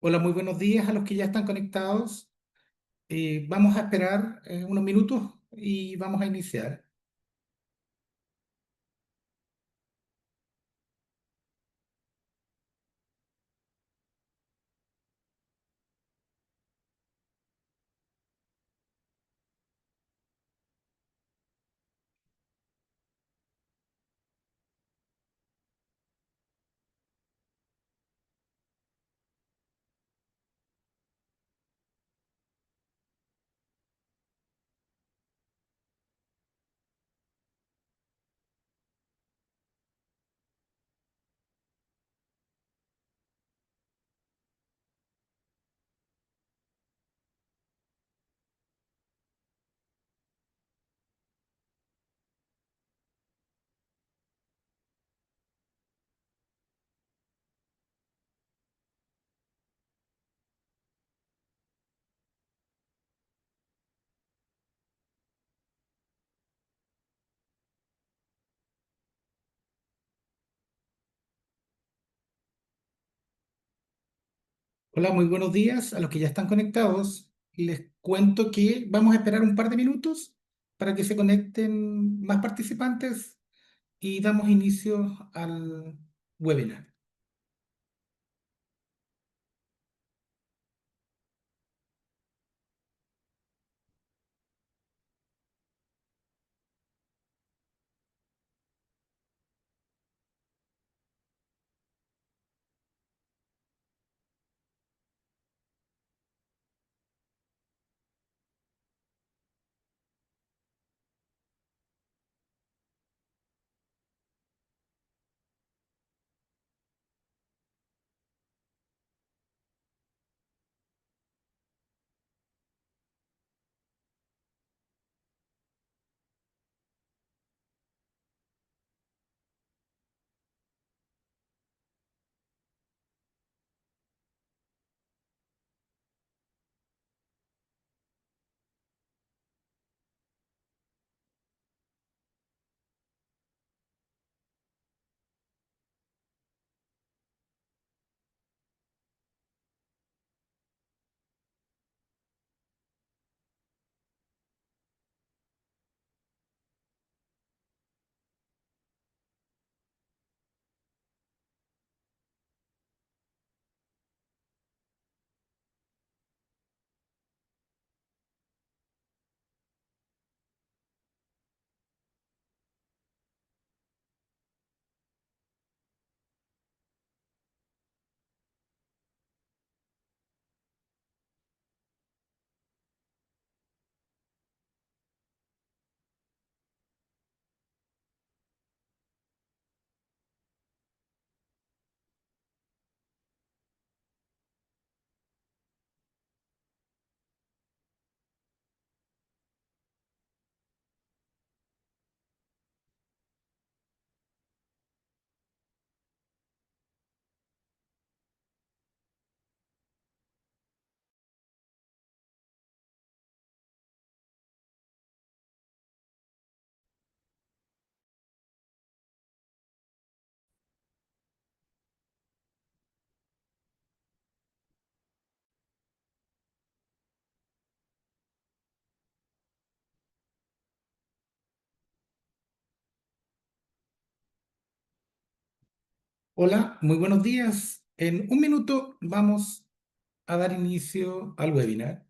Hola, muy buenos días a los que ya están conectados. Vamos a esperar unos minutos y vamos a iniciar. Hola, muy buenos días a los que ya están conectados. Les cuento que vamos a esperar un par de minutos para que se conecten más participantes y damos inicio al webinar. Hola, muy buenos días. En un minuto vamos a dar inicio al webinar.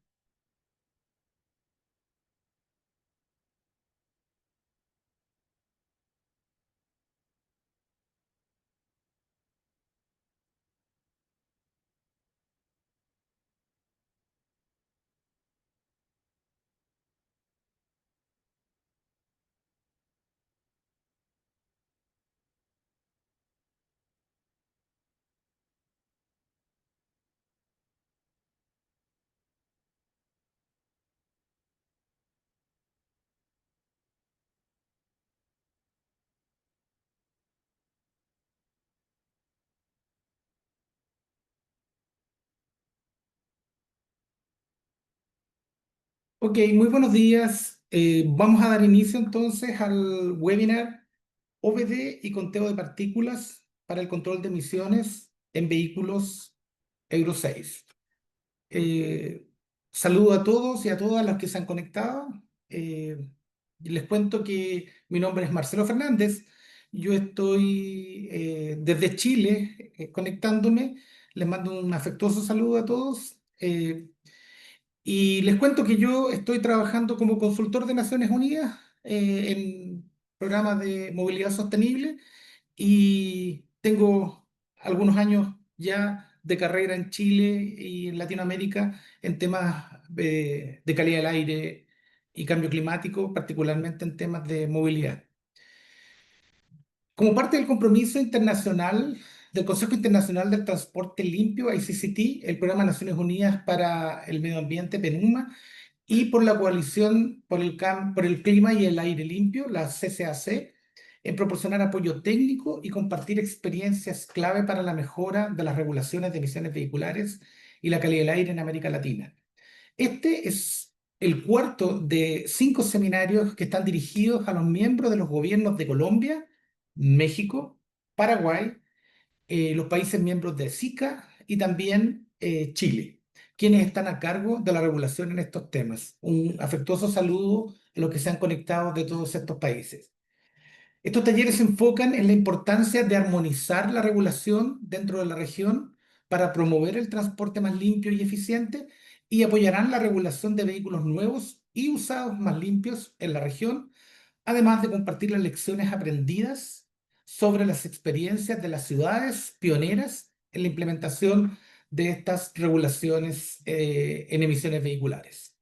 Ok, muy buenos días. Vamos a dar inicio entonces al webinar OBD y conteo de partículas para el control de emisiones en vehículos Euro 6. Eh, Saludo a todos y a todas las que se han conectado. Eh, Les cuento que mi nombre es Marcelo Fernández. Yo estoy desde Chile conectándome. Les mando un afectuoso saludo a todos. Y les cuento que yo estoy trabajando como consultor de Naciones Unidas en programas de movilidad sostenible y tengo algunos años ya de carrera en Chile y en Latinoamérica en temas de calidad del aire y cambio climático, particularmente en temas de movilidad. Como parte del compromiso internacional del Consejo Internacional del Transporte Limpio, ICCT, el Programa de Naciones Unidas para el Medio Ambiente, PNUMA, y por la Coalición por el Clima y el Aire Limpio, la CCAC, en proporcionar apoyo técnico y compartir experiencias clave para la mejora de las regulaciones de emisiones vehiculares y la calidad del aire en América Latina. Este es el cuarto de 5 seminarios que están dirigidos a los miembros de los gobiernos de Colombia, México, Paraguay, los países miembros de SICA y también Chile, quienes están a cargo de la regulación en estos temas. Un afectuoso saludo a los que se han conectado de todos estos países. Estos talleres se enfocan en la importancia de armonizar la regulación dentro de la región para promover el transporte más limpio y eficiente y apoyarán la regulación de vehículos nuevos y usados más limpios en la región, además de compartir las lecciones aprendidas sobre las experiencias de las ciudades pioneras en la implementación de estas regulaciones en emisiones vehiculares.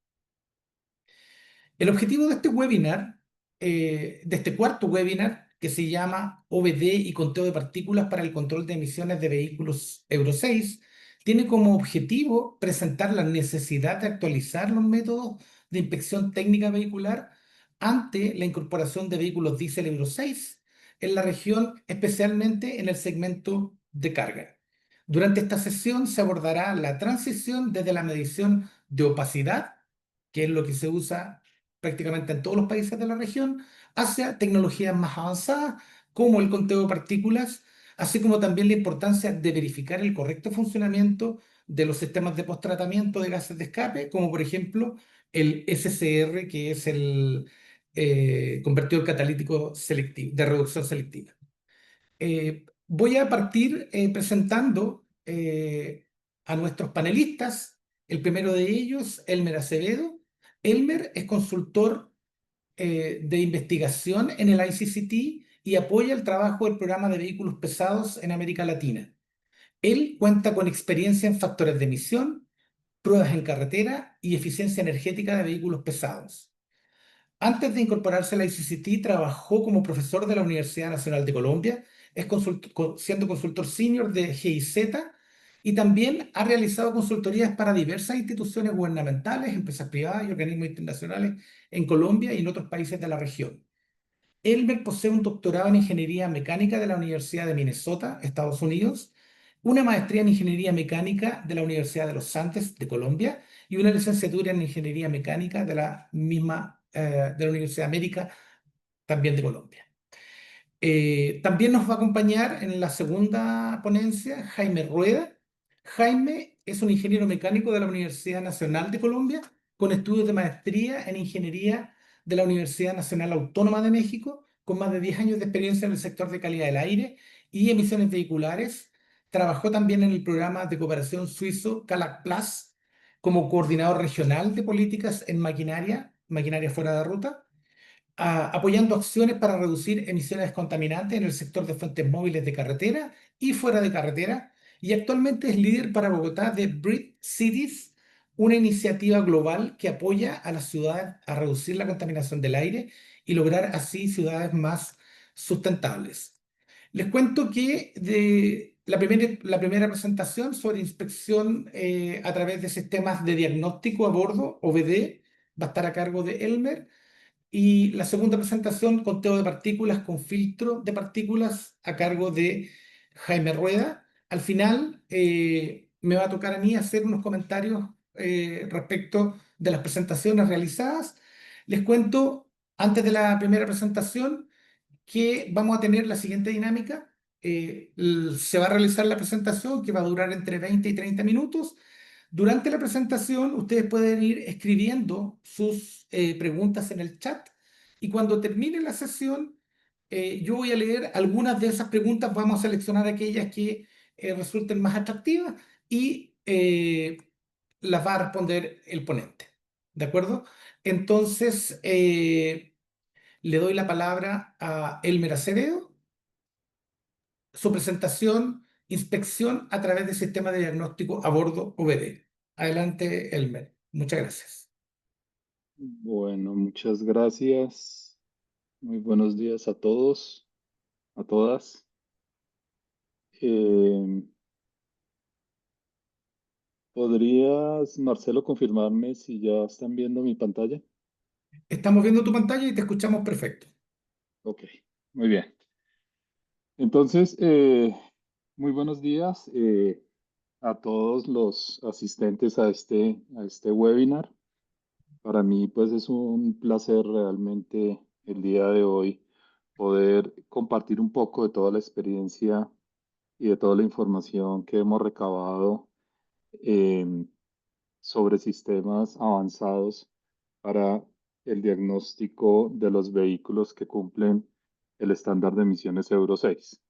El objetivo de este webinar, de este cuarto webinar, que se llama OBD y conteo de partículas para el control de emisiones de vehículos Euro 6, tiene como objetivo presentar la necesidad de actualizar los métodos de inspección técnica vehicular ante la incorporación de vehículos diésel Euro 6 en la región, especialmente en el segmento de carga. Durante esta sesión se abordará la transición desde la medición de opacidad, que es lo que se usa prácticamente en todos los países de la región, hacia tecnologías más avanzadas como el conteo de partículas, así como también la importancia de verificar el correcto funcionamiento de los sistemas de posttratamiento de gases de escape, como por ejemplo el SCR, que es el convertidor catalítico selectivo, de reducción selectiva. Voy a partir presentando a nuestros panelistas. El primero de ellos, Elmer Acevedo. Elmer es consultor de investigación en el ICCT y apoya el trabajo del programa de vehículos pesados en América Latina. Él cuenta con experiencia en factores de emisión, pruebas en carretera y eficiencia energética de vehículos pesados. Antes de incorporarse a la ICCT, trabajó como profesor de la Universidad Nacional de Colombia, siendo consultor senior de GIZ y también ha realizado consultorías para diversas instituciones gubernamentales, empresas privadas y organismos internacionales en Colombia y en otros países de la región. Elmer posee un doctorado en Ingeniería Mecánica de la Universidad de Minnesota, Estados Unidos, una maestría en Ingeniería Mecánica de la Universidad de los Andes de Colombia y una licenciatura en Ingeniería Mecánica de la misma de la Universidad de América, también de Colombia. También nos va a acompañar en la segunda ponencia Jaime Rueda. Jaime es un ingeniero mecánico de la Universidad Nacional de Colombia, con estudios de maestría en ingeniería de la Universidad Nacional Autónoma de México, con más de 10 años de experiencia en el sector de calidad del aire y emisiones vehiculares. Trabajó también en el programa de cooperación suizo CALAC Plus como coordinador regional de políticas en maquinaria fuera de ruta, apoyando acciones para reducir emisiones contaminantes en el sector de fuentes móviles de carretera y fuera de carretera, y actualmente es líder para Bogotá de Breathe Cities, una iniciativa global que apoya a las ciudades a reducir la contaminación del aire y lograr así ciudades más sustentables. Les cuento que la primera presentación sobre inspección a través de sistemas de diagnóstico a bordo, OBD, va a estar a cargo de Elmer, y la segunda presentación, conteo de partículas con filtro de partículas a cargo de Jaime Rueda. Al final me va a tocar a mí hacer unos comentarios respecto de las presentaciones realizadas. Les cuento, antes de la primera presentación, que vamos a tener la siguiente dinámica. se va a realizar la presentación que va a durar entre 20 y 30 minutos. Durante la presentación, ustedes pueden ir escribiendo sus preguntas en el chat y cuando termine la sesión, yo voy a leer algunas de esas preguntas, vamos a seleccionar aquellas que resulten más atractivas y las va a responder el ponente. ¿De acuerdo? Entonces, le doy la palabra a Elmer Acevedo, su presentación, inspección a través del sistema de diagnóstico a bordo OBD. Adelante, Elmer. Muchas gracias. Bueno, muchas gracias. Muy buenos días a todos, a todas. Eh, ¿Podrías, Marcelo, confirmarme si ya están viendo mi pantalla? Estamos viendo tu pantalla y te escuchamos perfecto. Ok, muy bien. Entonces, muy buenos días a todos los asistentes a este webinar. Para mí, pues, es un placer realmente el día de hoy poder compartir un poco de toda la experiencia y de toda la información que hemos recabado eh, sobre sistemas avanzados para el diagnóstico de los vehículos que cumplen el estándar de emisiones Euro 6.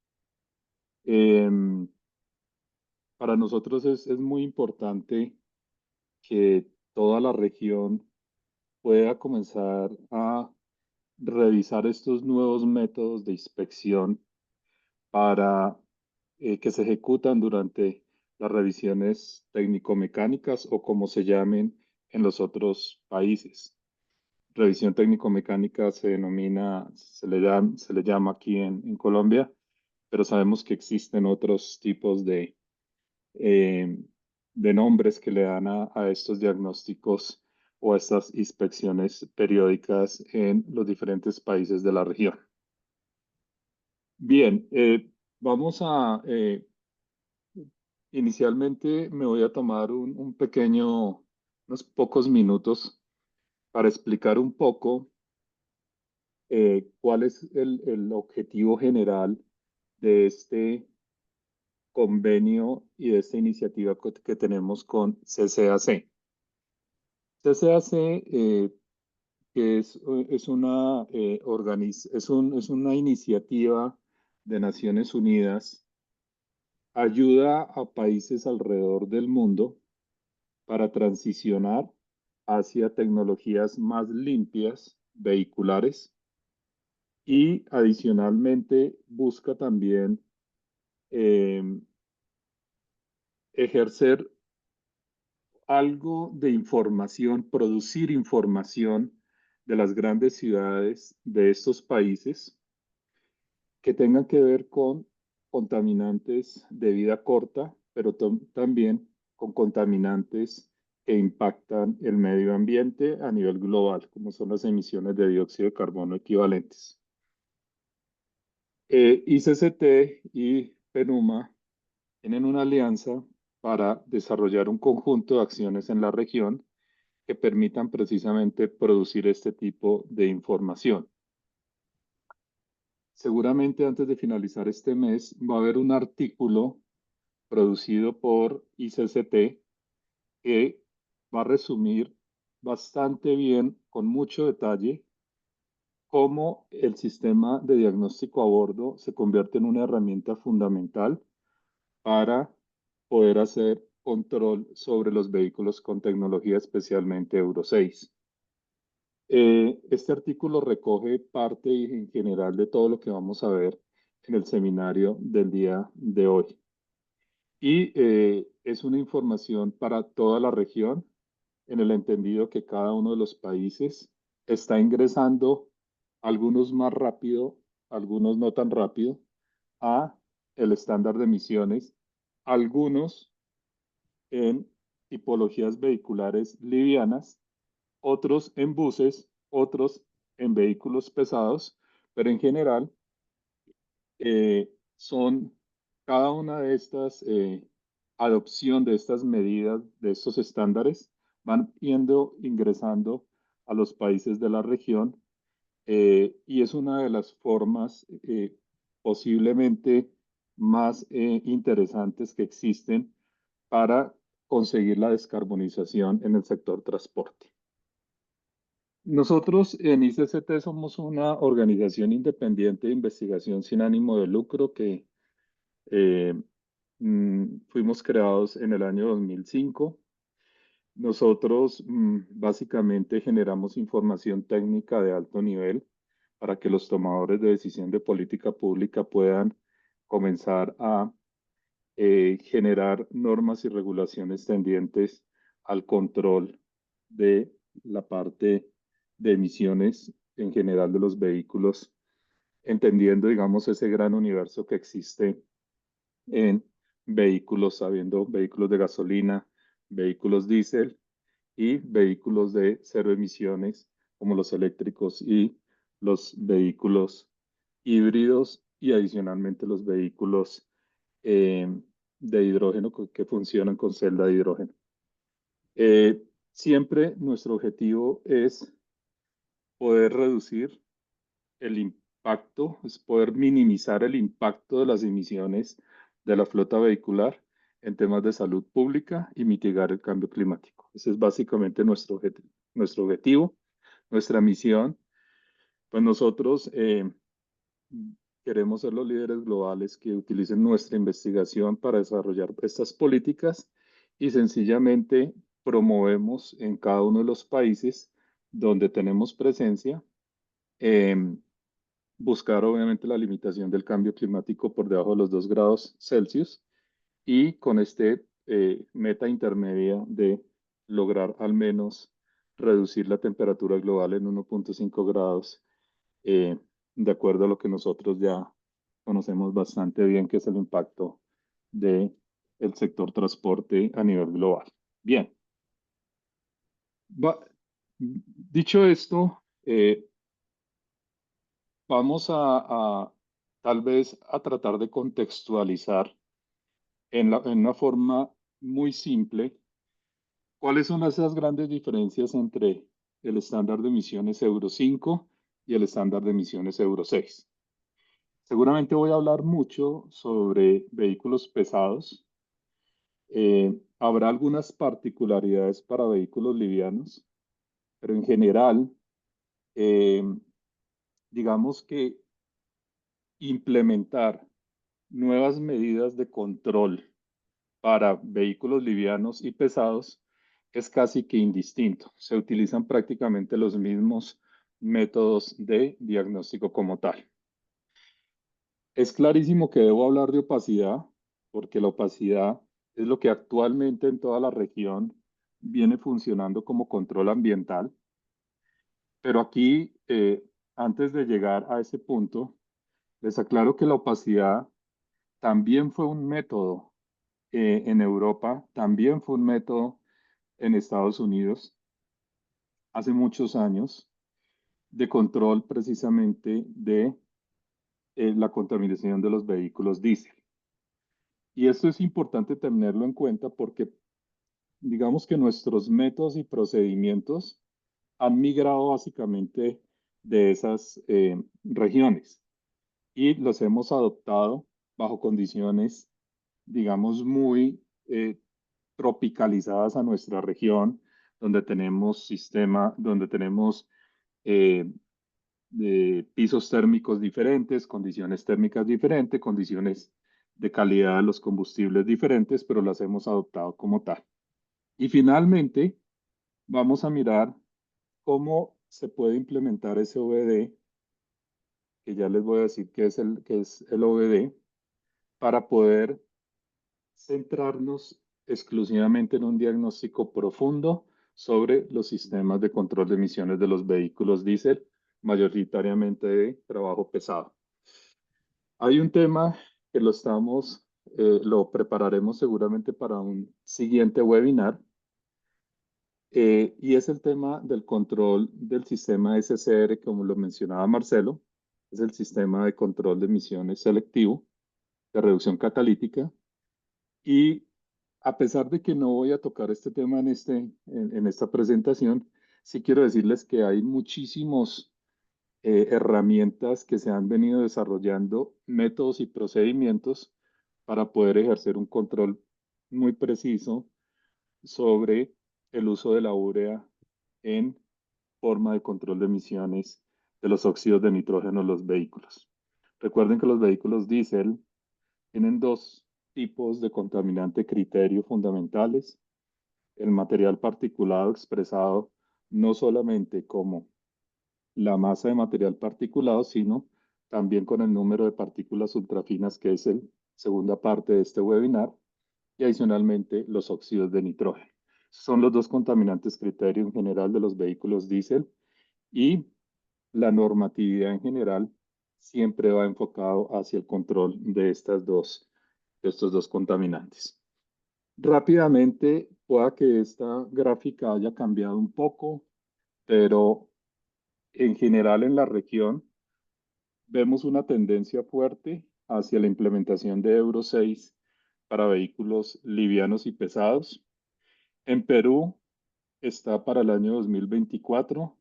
Para nosotros es muy importante que toda la región pueda comenzar a revisar estos nuevos métodos de inspección para que se ejecutan durante las revisiones técnico-mecánicas o como se llamen en los otros países. Revisión técnico-mecánica se denomina, se le llama aquí en Colombia, pero sabemos que existen otros tipos eh, de nombres que le dan a estos diagnósticos o a estas inspecciones periódicas en los diferentes países de la región. Bien, vamos a, inicialmente me voy a tomar un pequeño, unos pocos minutos para explicar un poco cuál es el objetivo general de este convenio y de esta iniciativa que tenemos con CCAC. CCAC, que es una iniciativa de Naciones Unidas, ayuda a países alrededor del mundo para transicionar hacia tecnologías más limpias, vehiculares, y adicionalmente busca también eh, ejercer algo de información, producir información de las grandes ciudades de estos países que tengan que ver con contaminantes de vida corta, pero también con contaminantes que impactan el medio ambiente a nivel global, como son las emisiones de dióxido de carbono equivalentes. ICCT y PENUMA tienen una alianza para desarrollar un conjunto de acciones en la región que permitan precisamente producir este tipo de información. Seguramente antes de finalizar este mes va a haber un artículo producido por ICCT que va a resumir bastante bien, con mucho detalle, cómo el sistema de diagnóstico a bordo se convierte en una herramienta fundamental para poder hacer control sobre los vehículos con tecnología, especialmente Euro 6. Este artículo recoge parte en general de todo lo que vamos a ver en el seminario del día de hoy. Y es una información para toda la región, en el entendido que cada uno de los países está ingresando, algunos más rápido, algunos no tan rápido, a el estándar de emisiones, algunos en tipologías vehiculares livianas, otros en buses, otros en vehículos pesados, pero en general son cada una de estas adopción de estas medidas, de estos estándares, van ingresando a los países de la región y es una de las formas posiblemente más interesantes que existen para conseguir la descarbonización en el sector transporte. Nosotros en ICCT somos una organización independiente de investigación sin ánimo de lucro que eh, fuimos creados en el año 2005. Nosotros básicamente generamos información técnica de alto nivel para que los tomadores de decisión de política pública puedan comenzar a generar normas y regulaciones tendientes al control de la parte de emisiones en general de los vehículos, entendiendo, digamos, ese gran universo que existe en vehículos, sabiendo vehículos de gasolina, vehículos diésel y vehículos de cero emisiones, como los eléctricos y los vehículos híbridos y adicionalmente los vehículos eh, de hidrógeno que funcionan con celda de hidrógeno. Siempre nuestro objetivo es poder reducir el impacto, es poder minimizar el impacto de las emisiones de la flota vehicular en temas de salud pública y mitigar el cambio climático. Ese es básicamente nuestro objetivo, nuestra misión. Pues nosotros queremos ser los líderes globales que utilicen nuestra investigación para desarrollar estas políticas y sencillamente promovemos en cada uno de los países donde tenemos presencia eh, buscar obviamente la limitación del cambio climático por debajo de los 2 grados Celsius y con este meta intermedia de lograr al menos reducir la temperatura global en 1,5 grados, eh, de acuerdo a lo que nosotros ya conocemos bastante bien, que es el impacto del sector transporte a nivel global. Bien, va- dicho esto, vamos a tal vez a tratar de contextualizar en una forma muy simple cuáles son esas grandes diferencias entre el estándar de emisiones Euro 5 y el estándar de emisiones Euro 6. Seguramente voy a hablar mucho sobre vehículos pesados. Habrá algunas particularidades para vehículos livianos, pero en general, eh, digamos que implementar nuevas medidas de control para vehículos livianos y pesados es casi que indistinto. Se utilizan prácticamente los mismos métodos de diagnóstico como tal. Es clarísimo que debo hablar de opacidad, porque la opacidad es lo que actualmente en toda la región viene funcionando como control ambiental. Pero aquí, antes de llegar a ese punto, les aclaro que la opacidad también fue un método en Europa, también fue un método en Estados Unidos hace muchos años de control precisamente de la contaminación de los vehículos diésel. Y esto es importante tenerlo en cuenta porque digamos que nuestros métodos y procedimientos han migrado básicamente de esas regiones y los hemos adoptado bajo condiciones, digamos, muy tropicalizadas a nuestra región, donde tenemos donde tenemos eh, pisos térmicos diferentes, condiciones térmicas diferentes, condiciones de calidad de los combustibles diferentes, pero las hemos adoptado como tal. Y finalmente, vamos a mirar cómo se puede implementar ese OBD, que ya les voy a decir qué es el OBD, para poder centrarnos exclusivamente en un diagnóstico profundo sobre los sistemas de control de emisiones de los vehículos diésel, mayoritariamente de trabajo pesado. Hay un tema que lo prepararemos seguramente para un siguiente webinar, y es el tema del control del sistema SCR, como lo mencionaba Marcelo, es el sistema de control de emisiones selectivo de reducción catalítica. Y a pesar de que no voy a tocar este tema en esta presentación, sí quiero decirles que hay muchísimos herramientas que se han venido desarrollando, métodos y procedimientos para poder ejercer un control muy preciso sobre el uso de la urea en forma de control de emisiones de los óxidos de nitrógeno en los vehículos. Recuerden que los vehículos diésel tienen dos tipos de contaminante criterio fundamentales: el material particulado expresado no solamente como la masa de material particulado, sino también con el número de partículas ultrafinas, que es la segunda parte de este webinar, y adicionalmente los óxidos de nitrógeno. Son los dos contaminantes criterio en general de los vehículos diésel, y la normatividad en general siempre va enfocado hacia el control de de estos dos contaminantes. Rápidamente, pueda que esta gráfica haya cambiado un poco, pero en general en la región vemos una tendencia fuerte hacia la implementación de Euro 6 para vehículos livianos y pesados. En Perú está para el año 2024.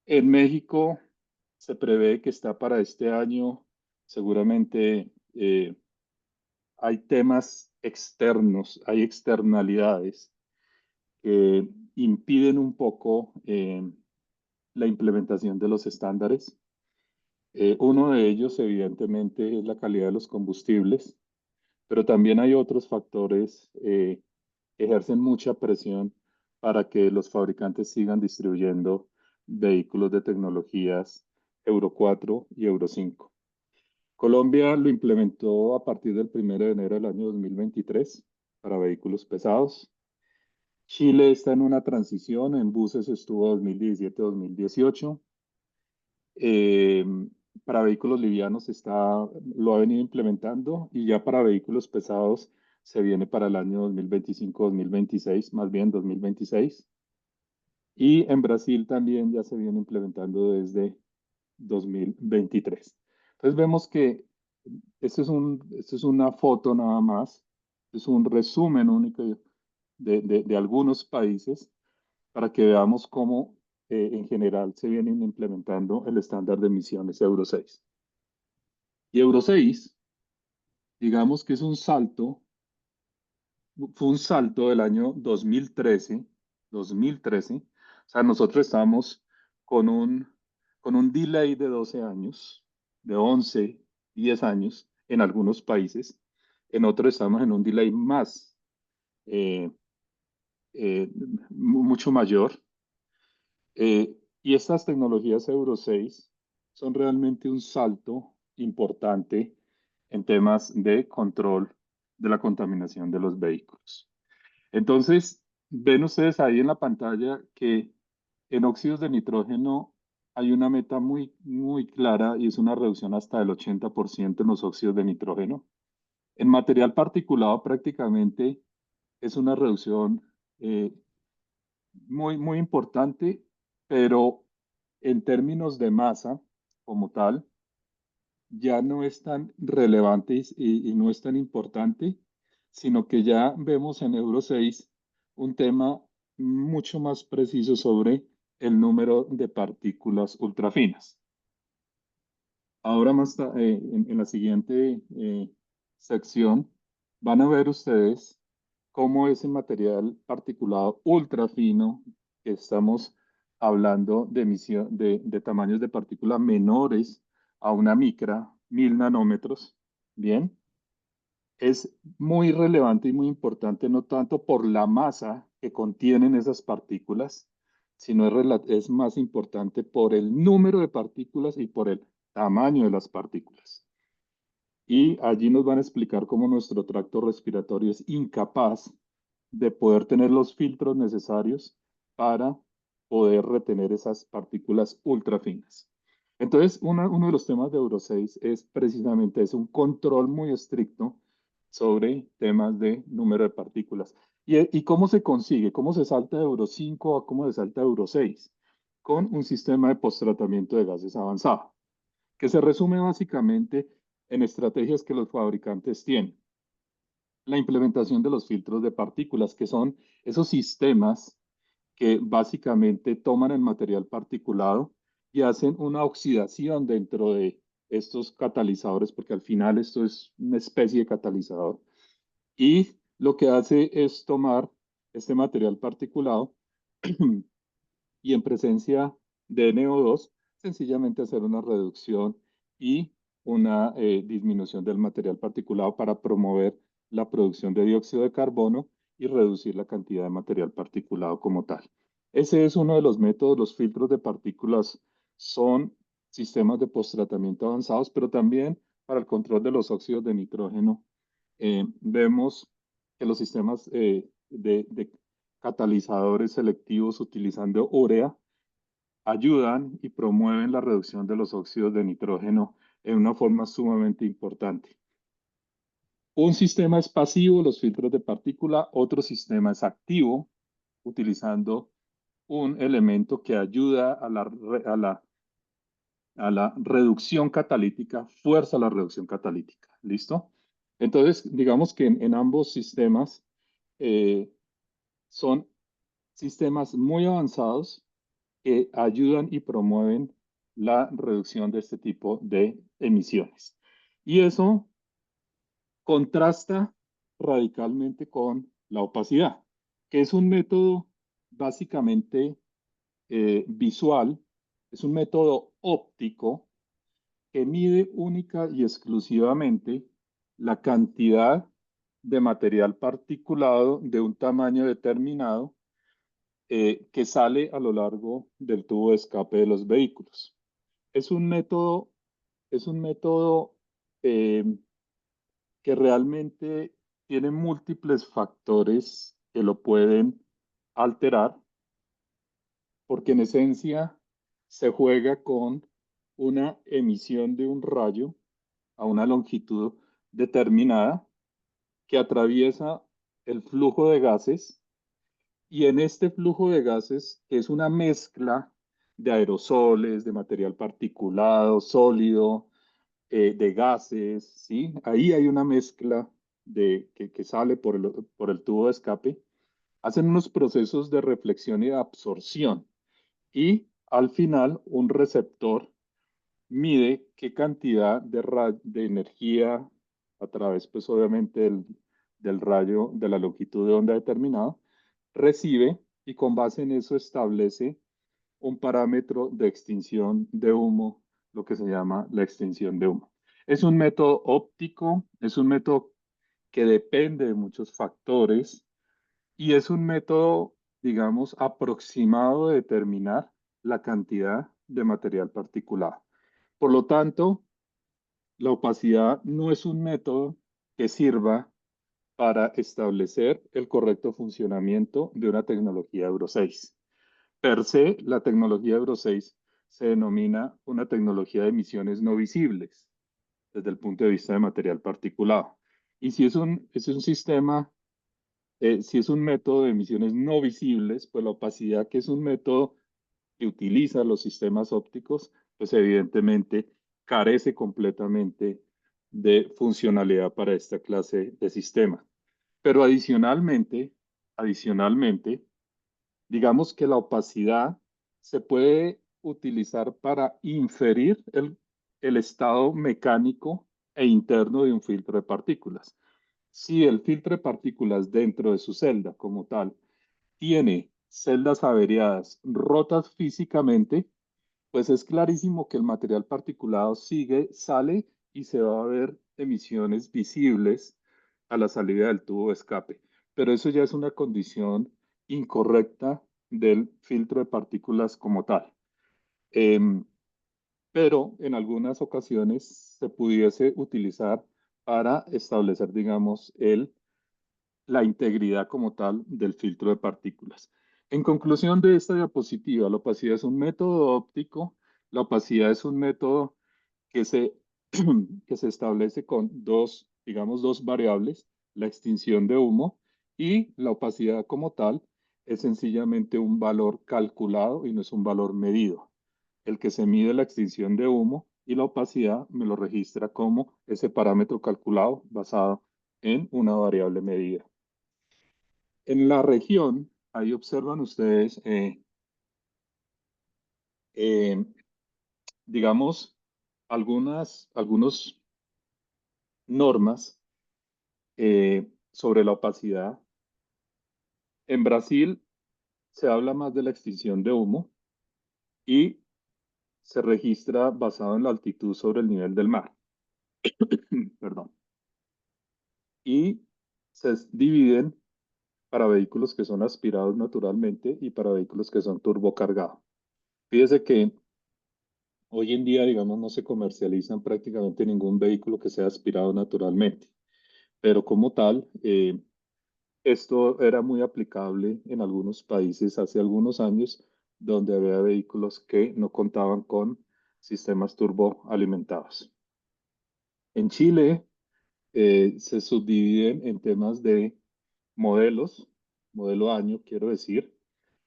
En México se prevé que está para este año. Seguramente hay temas externos, hay externalidades que impiden un poco la implementación de los estándares. Uno de ellos, evidentemente, es la calidad de los combustibles, pero también hay otros factores que ejercen mucha presión para que los fabricantes sigan distribuyendo vehículos de tecnologías Euro 4 y Euro 5. Colombia lo implementó a partir del 1 de enero del año 2023 para vehículos pesados. Chile está en una transición, en buses estuvo 2017-2018. Eh, para vehículos livianos lo ha venido implementando, y ya para vehículos pesados se viene para el año 2025-2026, más bien 2026. Y en Brasil también ya se viene implementando desde 2023. Entonces vemos que esto es una foto nada más, es un resumen único de algunos países, para que veamos cómo en general se vienen implementando el estándar de emisiones Euro 6. Y Euro 6, digamos que es un salto, fue un salto del año 2013. O sea, nosotros estamos con con un delay de 12 años, de 11, 10 años en algunos países. En otros estamos en un delay más, eh, mucho mayor. Y estas tecnologías Euro 6 son realmente un salto importante en temas de control de la contaminación de los vehículos. Entonces, ven ustedes ahí en la pantalla que en óxidos de nitrógeno hay una meta muy clara, y es una reducción hasta del 80% en los óxidos de nitrógeno. En material particulado prácticamente es una reducción eh, muy importante, pero en términos de masa como tal, ya no es tan relevante y no es tan importante, sino que ya vemos en Euro 6 un tema mucho más preciso sobre el número de partículas ultrafinas. Ahora en la siguiente sección van a ver ustedes cómo ese material particulado ultrafino, que estamos hablando de emisión de tamaños de partícula menores a una micra, 1000 nanómetros, bien, es muy relevante y muy importante, no tanto por la masa que contienen esas partículas, sino es más importante por el número de partículas y por el tamaño de las partículas. Y allí nos van a explicar cómo nuestro tracto respiratorio es incapaz de poder tener los filtros necesarios para poder retener esas partículas ultra finas. Entonces, uno de los temas de Euro 6 es precisamente un control muy estricto sobre temas de número de partículas. ¿Y cómo se consigue? ¿Cómo se salta de Euro 5 a cómo se salta de Euro 6? Con un sistema de post-tratamiento de gases avanzado, que se resume básicamente en estrategias que los fabricantes tienen. La implementación de los filtros de partículas, que son esos sistemas que básicamente toman el material particulado y hacen una oxidación dentro de estos catalizadores, porque al final esto es una especie de catalizador. Y lo que hace es tomar este material particulado y en presencia de NO2, sencillamente hacer una reducción y una disminución del material particulado para promover la producción de dióxido de carbono y reducir la cantidad de material particulado como tal. Ese es uno de los métodos. Los filtros de partículas son sistemas de posttratamiento avanzados, pero también para el control de los óxidos de nitrógeno. Vemos que los sistemas de catalizadores selectivos utilizando urea ayudan y promueven la reducción de los óxidos de nitrógeno en una forma sumamente importante. Un sistema es pasivo, los filtros de partícula, otro sistema es activo, utilizando un elemento que ayuda a la reducción catalítica, fuerza la reducción catalítica. ¿Listo? Entonces, digamos que en ambos sistemas eh, son sistemas muy avanzados que ayudan y promueven la reducción de este tipo de emisiones. Y eso contrasta radicalmente con la opacidad, que es un método básicamente visual, es un método óptico que mide única y exclusivamente la cantidad de material particulado de un tamaño determinado que sale a lo largo del tubo de escape de los vehículos. Es un método, es un método eh, que realmente tiene múltiples factores que lo pueden alterar, porque en esencia se juega con una emisión de un rayo a una longitud determinada que atraviesa el flujo de gases. Y en este flujo de gases, que es una mezcla de aerosoles, de material particulado, sólido, de gases, ¿sí? Ahí hay una mezcla que sale por el tubo de escape. Hacen unos procesos de reflexión y de absorción. Y al final, un receptor mide qué cantidad de energía a través, pues obviamente, del rayo de la longitud de onda determinado, recibe y con base en eso establece un parámetro de extinción de humo, lo que se llama la extinción de humo. Es un método óptico, es un método que depende de muchos factores y es un método, digamos, aproximado de determinar la cantidad de material particulado. Por lo tanto, la opacidad no es un método que sirva para establecer el correcto funcionamiento de una tecnología Euro 6. Per se, la tecnología Euro 6 se denomina una tecnología de emisiones no visibles desde el punto de vista de material particulado. Y si es un sistema, si es un método de emisiones no visibles, pues la opacidad, que es un método que utiliza los sistemas ópticos, pues evidentemente carece completamente de funcionalidad para esta clase de sistema. Pero adicionalmente, digamos que la opacidad se puede utilizar para inferir el estado mecánico e interno de un filtro de partículas. Si el filtro de partículas dentro de su celda como tal tiene celdas averiadas rotas físicamente, pues es clarísimo que el material particulado sale y se va a ver emisiones visibles a la salida del tubo de escape. Pero eso ya es una condición incorrecta del filtro de partículas como tal. Em, pero en algunas ocasiones se pudiese utilizar para establecer, digamos, la integridad como tal del filtro de partículas. En conclusión de esta diapositiva, la opacidad es un método óptico. La opacidad es un método que se, que se establece con digamos, dos variables, la extinción de humo y la opacidad como tal es sencillamente un valor calculado y no es un valor medido. El que se mide la extinción de humo y la opacidad me lo registra como ese parámetro calculado basado en una variable medida. En la región, ahí observan ustedes, eh, digamos, algunos normas sobre la opacidad. En Brasil se habla más de la extinción de humo y se registra basado en la altitud sobre el nivel del mar. Perdón. Y se dividen para vehículos que son aspirados naturalmente y para vehículos que son turbocargados. Fíjese que hoy en día, digamos, no se comercializan prácticamente ningún vehículo que sea aspirado naturalmente, pero como tal, esto era muy aplicable en algunos países hace algunos años, donde había vehículos que no contaban con sistemas turboalimentados. En Chile, se subdividen en temas de modelos, modelo año, quiero decir,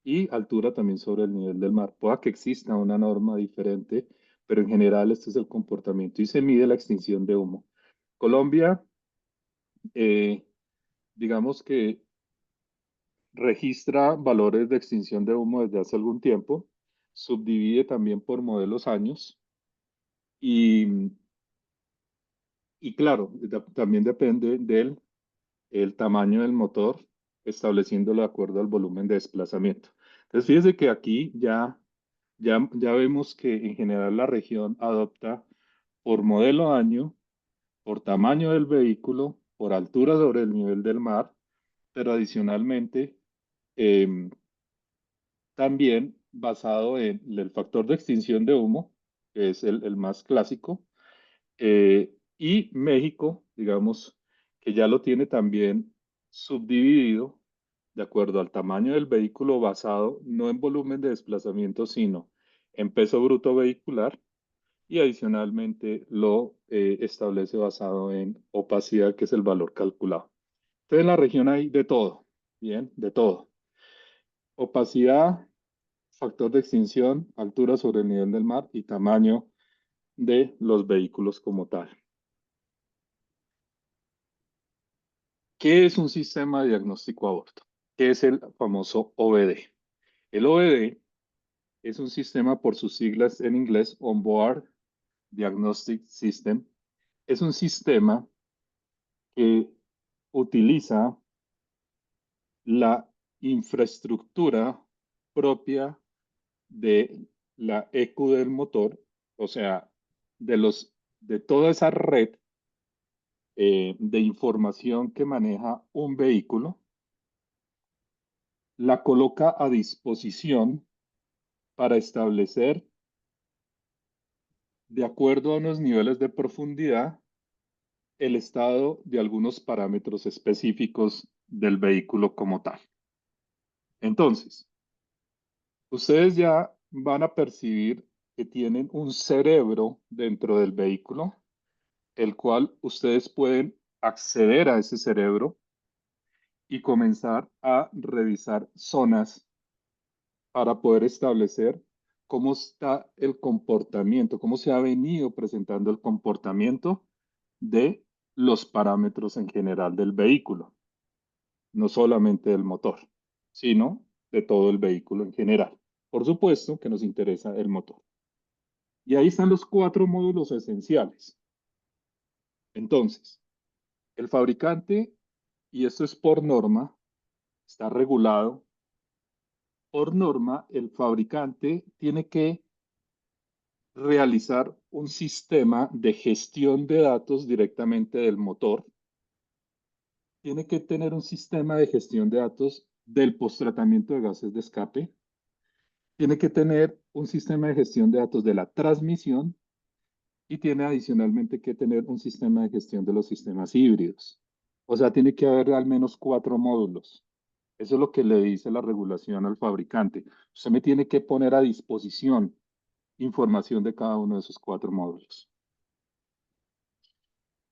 y altura también sobre el nivel del mar. Pueda que exista una norma diferente, pero en general este es el comportamiento y se mide la extinción de humo. Colombia, eh, digamos que registra valores de extinción de humo desde hace algún tiempo, subdivide también por modelos años y, y claro, también depende del el tamaño del motor, estableciéndolo de acuerdo al volumen de desplazamiento. Entonces, fíjese que aquí ya vemos que en general la región adopta por modelo año, por tamaño del vehículo, por altura sobre el nivel del mar, pero adicionalmente eh, también basado en el factor de extinción de humo, que es el más clásico, y México, digamos, que ya lo tiene también subdividido de acuerdo al tamaño del vehículo basado no en volumen de desplazamiento, sino en peso bruto vehicular y adicionalmente lo establece basado en opacidad, que es el valor calculado. Entonces en la región hay de todo, bien, de todo. Opacidad, factor de extinción, altura sobre el nivel del mar y tamaño de los vehículos como tal. ¿Qué es un sistema de diagnóstico de aborto? ¿Qué es el famoso OBD? El OBD es un sistema por sus siglas en inglés, Onboard Diagnostic System. Es un sistema que utiliza la infraestructura propia de la ECU del motor, o sea, de toda esa red de información que maneja un vehículo, la coloca a disposición para establecer, de acuerdo a unos niveles de profundidad, el estado de algunos parámetros específicos del vehículo como tal. Entonces, ustedes ya van a percibir que tienen un cerebro dentro del vehículo, el cual ustedes pueden acceder a ese cerebro y comenzar a revisar zonas para poder establecer cómo está el comportamiento, cómo se ha venido presentando el comportamiento de los parámetros en general del vehículo, no solamente del motor, sino de todo el vehículo en general. Por supuesto que nos interesa el motor. Y ahí están los cuatro módulos esenciales. Entonces, el fabricante, y esto es por norma, está regulado, por norma, el fabricante tiene que realizar un sistema de gestión de datos directamente del motor. Tiene que tener un sistema de gestión de datos del posttratamiento de gases de escape. Tiene que tener un sistema de gestión de datos de la transmisión y tiene adicionalmente que tener un sistema de gestión de los sistemas híbridos. O sea, tiene que haber al menos cuatro módulos. Eso es lo que le dice la regulación al fabricante. Usted me tiene que poner a disposición información de cada uno de esos cuatro módulos.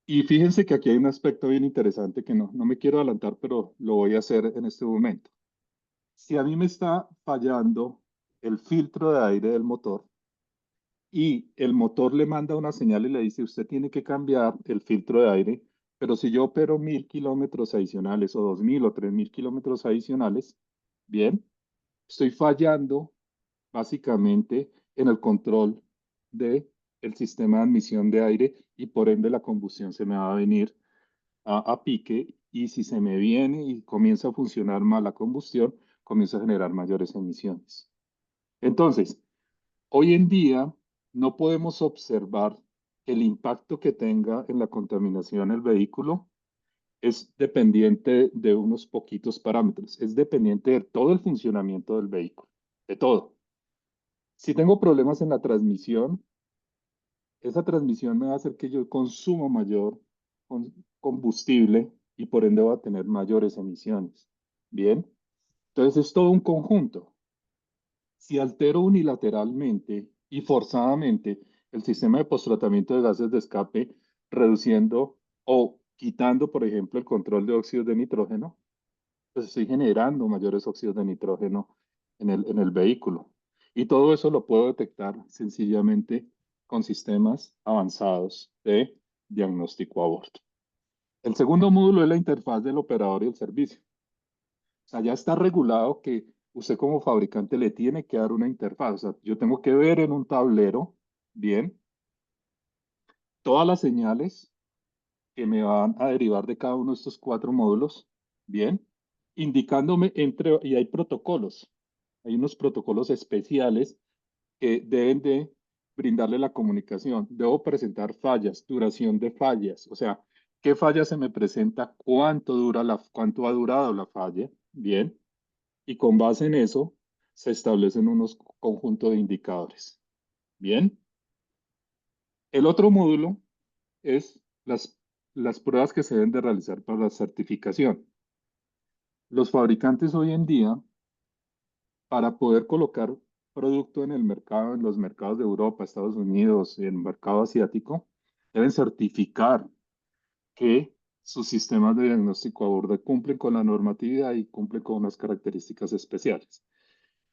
Y fíjense que aquí hay un aspecto bien interesante que no me quiero adelantar, pero lo voy a hacer en este momento. Si a mí me está fallando el filtro de aire del motor y el motor le manda una señal y le dice, usted tiene que cambiar el filtro de aire, pero si yo opero 1000 kilómetros adicionales o 2000 o 3000 kilómetros adicionales, bien, estoy fallando básicamente en el control de el sistema de admisión de aire y por ende la combustión se me va a venir a pique y si se me viene y comienza a funcionar mal la combustión, comienza a generar mayores emisiones. Entonces, hoy en día no podemos observar que el impacto que tenga en la contaminación el vehículo es dependiente de unos poquitos parámetros, es dependiente de todo el funcionamiento del vehículo, de todo. Si tengo problemas en la transmisión, esa transmisión me va a hacer que yo consuma mayor combustible y por ende va a tener mayores emisiones. Bien, entonces es todo un conjunto. Si altero unilateralmente y forzadamente el sistema de posttratamiento de gases de escape, reduciendo o quitando, por ejemplo, el control de óxidos de nitrógeno, pues estoy generando mayores óxidos de nitrógeno en el vehículo. Y todo eso lo puedo detectar sencillamente con sistemas avanzados de diagnóstico a bordo. El segundo módulo es la interfaz del operador y el servicio. O sea, ya está regulado que usted como fabricante le tiene que dar una interfaz. O sea, yo tengo que ver en un tablero, bien, todas las señales que me van a derivar de cada uno de estos cuatro módulos, bien, indicándome y hay protocolos, hay unos protocolos especiales que deben de brindarle la comunicación. Debo presentar fallas, duración de fallas, o sea, qué falla se me presenta, cuánto ha durado la falla, bien, y con base en eso se establecen unos conjuntos de indicadores, bien. El otro módulo es las pruebas que se deben de realizar para la certificación. Los fabricantes hoy en día, para poder colocar producto en el mercado, en los mercados de Europa, Estados Unidos y en el mercado asiático, deben certificar que sus sistemas de diagnóstico a bordo cumplen con la normatividad y cumplen con unas características especiales.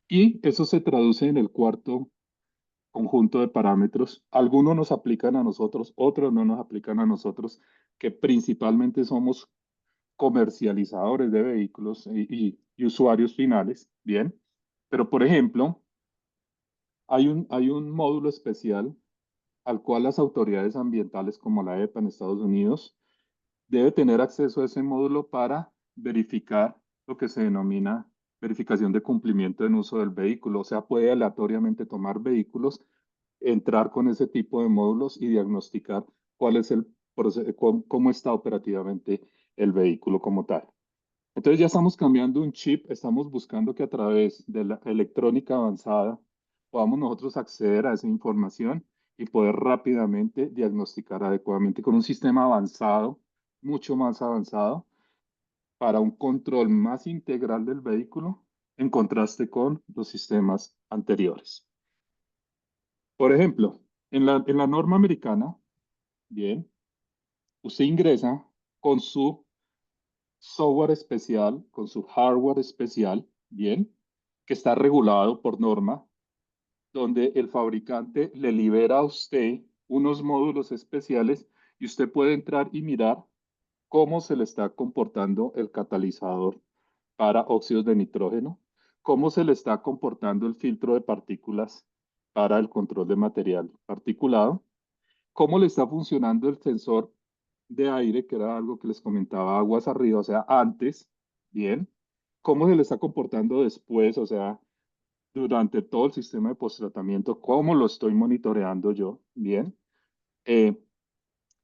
Y eso se traduce en el cuarto conjunto de parámetros. Algunos nos aplican a nosotros, otros no nos aplican a nosotros, que principalmente somos comercializadores de vehículos y usuarios finales, ¿bien? Pero, por ejemplo, hay un módulo especial al cual las autoridades ambientales como la EPA en Estados Unidos debe tener acceso a ese módulo para verificar lo que se denomina verificación de cumplimiento en uso del vehículo. O sea, puede aleatoriamente tomar vehículos, entrar con ese tipo de módulos y diagnosticar cuál es el proceso, cómo está operativamente el vehículo como tal. Entonces ya estamos cambiando un chip, estamos buscando que a través de la electrónica avanzada podamos nosotros acceder a esa información y poder rápidamente diagnosticar adecuadamente con un sistema avanzado, mucho más avanzado, para un control más integral del vehículo en contraste con los sistemas anteriores. Por ejemplo, en la norma americana, bien, usted ingresa con su software especial, con su hardware especial, bien, que está regulado por norma, donde el fabricante le libera a usted unos módulos especiales y usted puede entrar y mirar cómo se le está comportando el catalizador para óxidos de nitrógeno, cómo se le está comportando el filtro de partículas para el control de material particulado, cómo le está funcionando el sensor de aire, que era algo que les comentaba aguas arriba, o sea, antes, bien, cómo se le está comportando después, o sea, durante todo el sistema de posttratamiento, cómo lo estoy monitoreando yo, bien. Eh,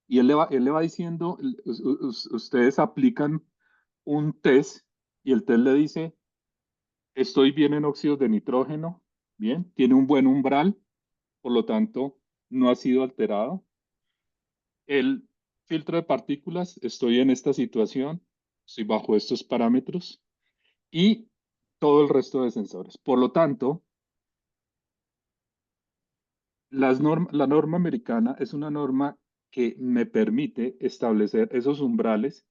y él le va diciendo, ustedes aplican un test y el test le dice, estoy bien en óxidos de nitrógeno, bien, tiene un buen umbral, por lo tanto, no ha sido alterado. El filtro de partículas, estoy en esta situación, estoy bajo estos parámetros y todo el resto de sensores. Por lo tanto, la norma americana es una norma que me permite establecer esos umbrales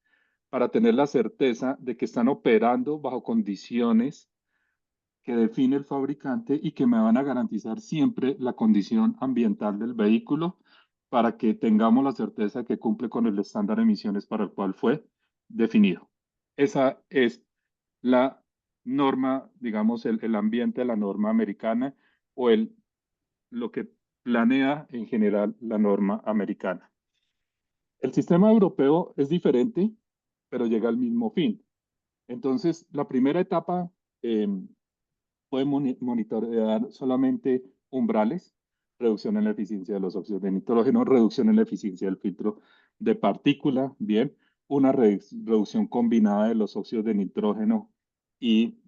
para tener la certeza de que están operando bajo condiciones que define el fabricante y que me van a garantizar siempre la condición ambiental del vehículo para que tengamos la certeza que cumple con el estándar de emisiones para el cual fue definido. Esa es la norma, digamos, el ambiente de la norma americana o lo que planea en general la norma americana. El sistema europeo es diferente, pero llega al mismo fin. Entonces, la primera etapa eh, puede monitorear solamente umbrales, reducción en la eficiencia de los óxidos de nitrógeno, reducción en la eficiencia del filtro de partícula, bien, una reducción combinada de los óxidos de nitrógeno y,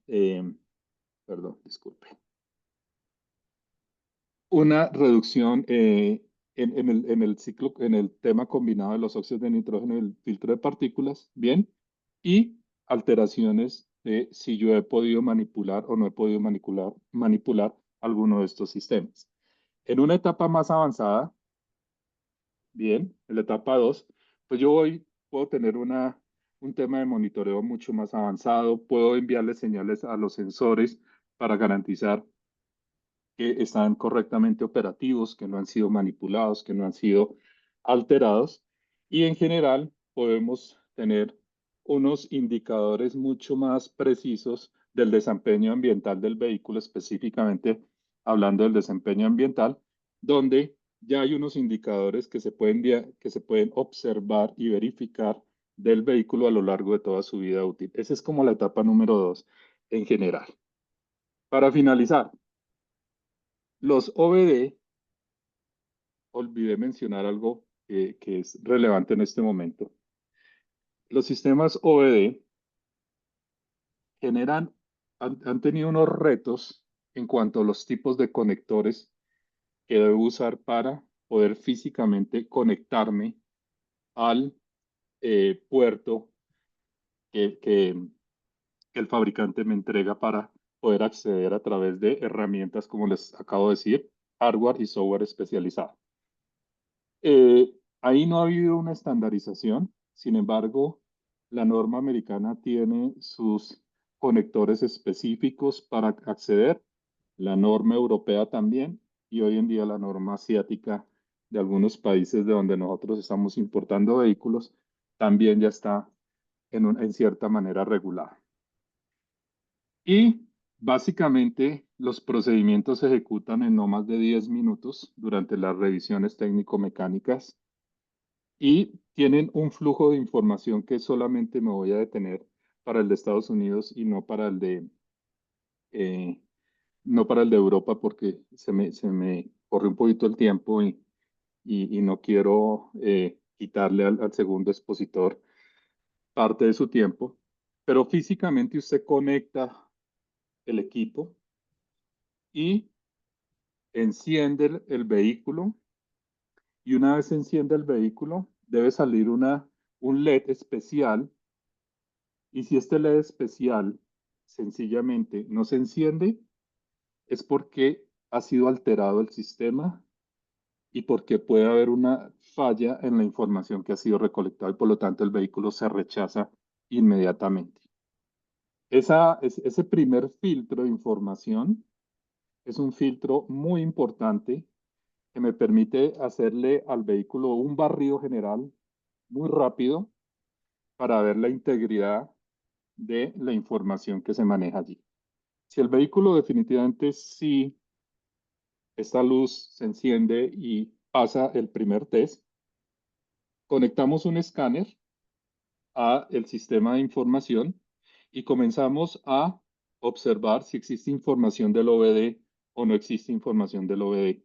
perdón, disculpe, una reducción en el ciclo, en el tema combinado de los óxidos de nitrógeno y el filtro de partículas, bien, y alteraciones de si yo he podido manipular o no he podido manipular alguno de estos sistemas. En una etapa más avanzada, bien, en la etapa 2, pues puedo tener un tema de monitoreo mucho más avanzado, puedo enviarle señales a los sensores para garantizar que están correctamente operativos, que no han sido manipulados, que no han sido alterados. Y en general podemos tener unos indicadores mucho más precisos del desempeño ambiental del vehículo, específicamente hablando del desempeño ambiental, donde ya hay unos indicadores que se pueden observar y verificar del vehículo a lo largo de toda su vida útil. Esa es como la etapa número 2 en general. Para finalizar, los OBD, olvidé mencionar algo que es relevante en este momento. Los sistemas OBD han tenido unos retos en cuanto a los tipos de conectores que debo usar para poder físicamente conectarme al puerto que, que- que el fabricante me entrega para poder acceder a través de herramientas, como les acabo de decir, hardware y software especializado. Ahí no ha habido una estandarización, sin embargo, la norma americana tiene sus conectores específicos para acceder, la norma europea también, y hoy en día la norma asiática de algunos países de donde nosotros estamos importando vehículos también ya está en cierta manera regulada. Y básicamente los procedimientos se ejecutan en no más de 10 minutos durante las revisiones técnico-mecánicas y tienen un flujo de información que solamente me voy a detener para el de Estados Unidos y eh, no para el de Europa porque se me corre un poquito el tiempo y no quiero quitarle al segundo expositor parte de su tiempo. Pero físicamente usted conecta el equipo y enciende el vehículo, y una vez se enciende el vehículo debe salir un LED especial. Y si este LED especial sencillamente no se enciende, es porque ha sido alterado el sistema y porque puede haber una falla en la información que ha sido recolectada y por lo tanto el vehículo se rechaza inmediatamente. Ese primer filtro de información es un filtro muy importante que me permite hacerle al vehículo un barrido general muy rápido para ver la integridad de la información que se maneja allí. Si el vehículo definitivamente sí, esta luz se enciende y pasa el primer test, conectamos un escáner a el sistema de información y comenzamos a observar si existe información del OBD o no existe información del OBD.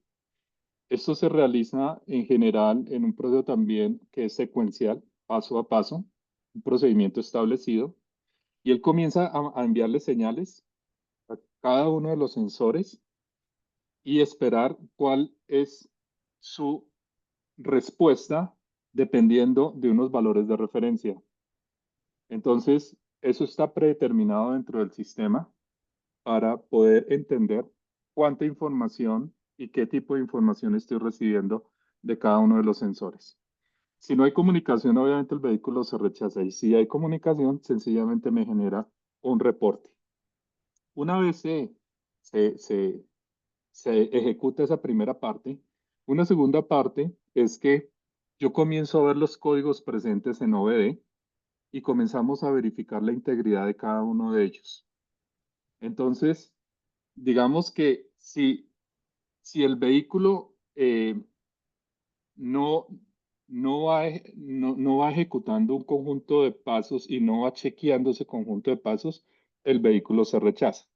Esto se realiza en general en un proceso también que es secuencial, paso a paso, un procedimiento establecido, y él comienza a enviarle señales a cada uno de los sensores y esperar cuál es su respuesta dependiendo de unos valores de referencia. Entonces, eso está predeterminado dentro del sistema para poder entender cuánta información y qué tipo de información estoy recibiendo de cada uno de los sensores. Si no hay comunicación, obviamente el vehículo se rechaza, y si hay comunicación, sencillamente me genera un reporte. Una vez se, se, se ejecuta esa primera parte. Una segunda parte es que yo comienzo a ver los códigos presentes en OBD y comenzamos a verificar la integridad de cada uno de ellos. Entonces, digamos que si el vehículo eh, no, no va ejecutando un conjunto de pasos y no va chequeando ese conjunto de pasos, el vehículo se rechaza.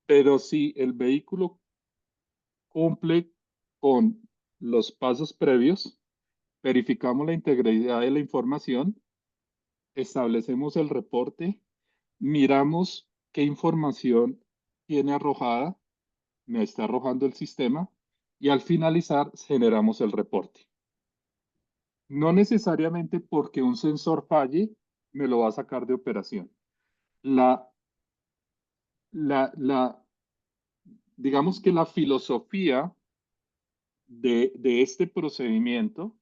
Pero si el vehículo cumple con los pasos previos, verificamos la integridad de la información, establecemos el reporte, miramos qué información tiene arrojada, me está arrojando el sistema, y al finalizar generamos el reporte. No necesariamente porque un sensor falle, me lo va a sacar de operación. La, la, digamos que la filosofía de este procedimiento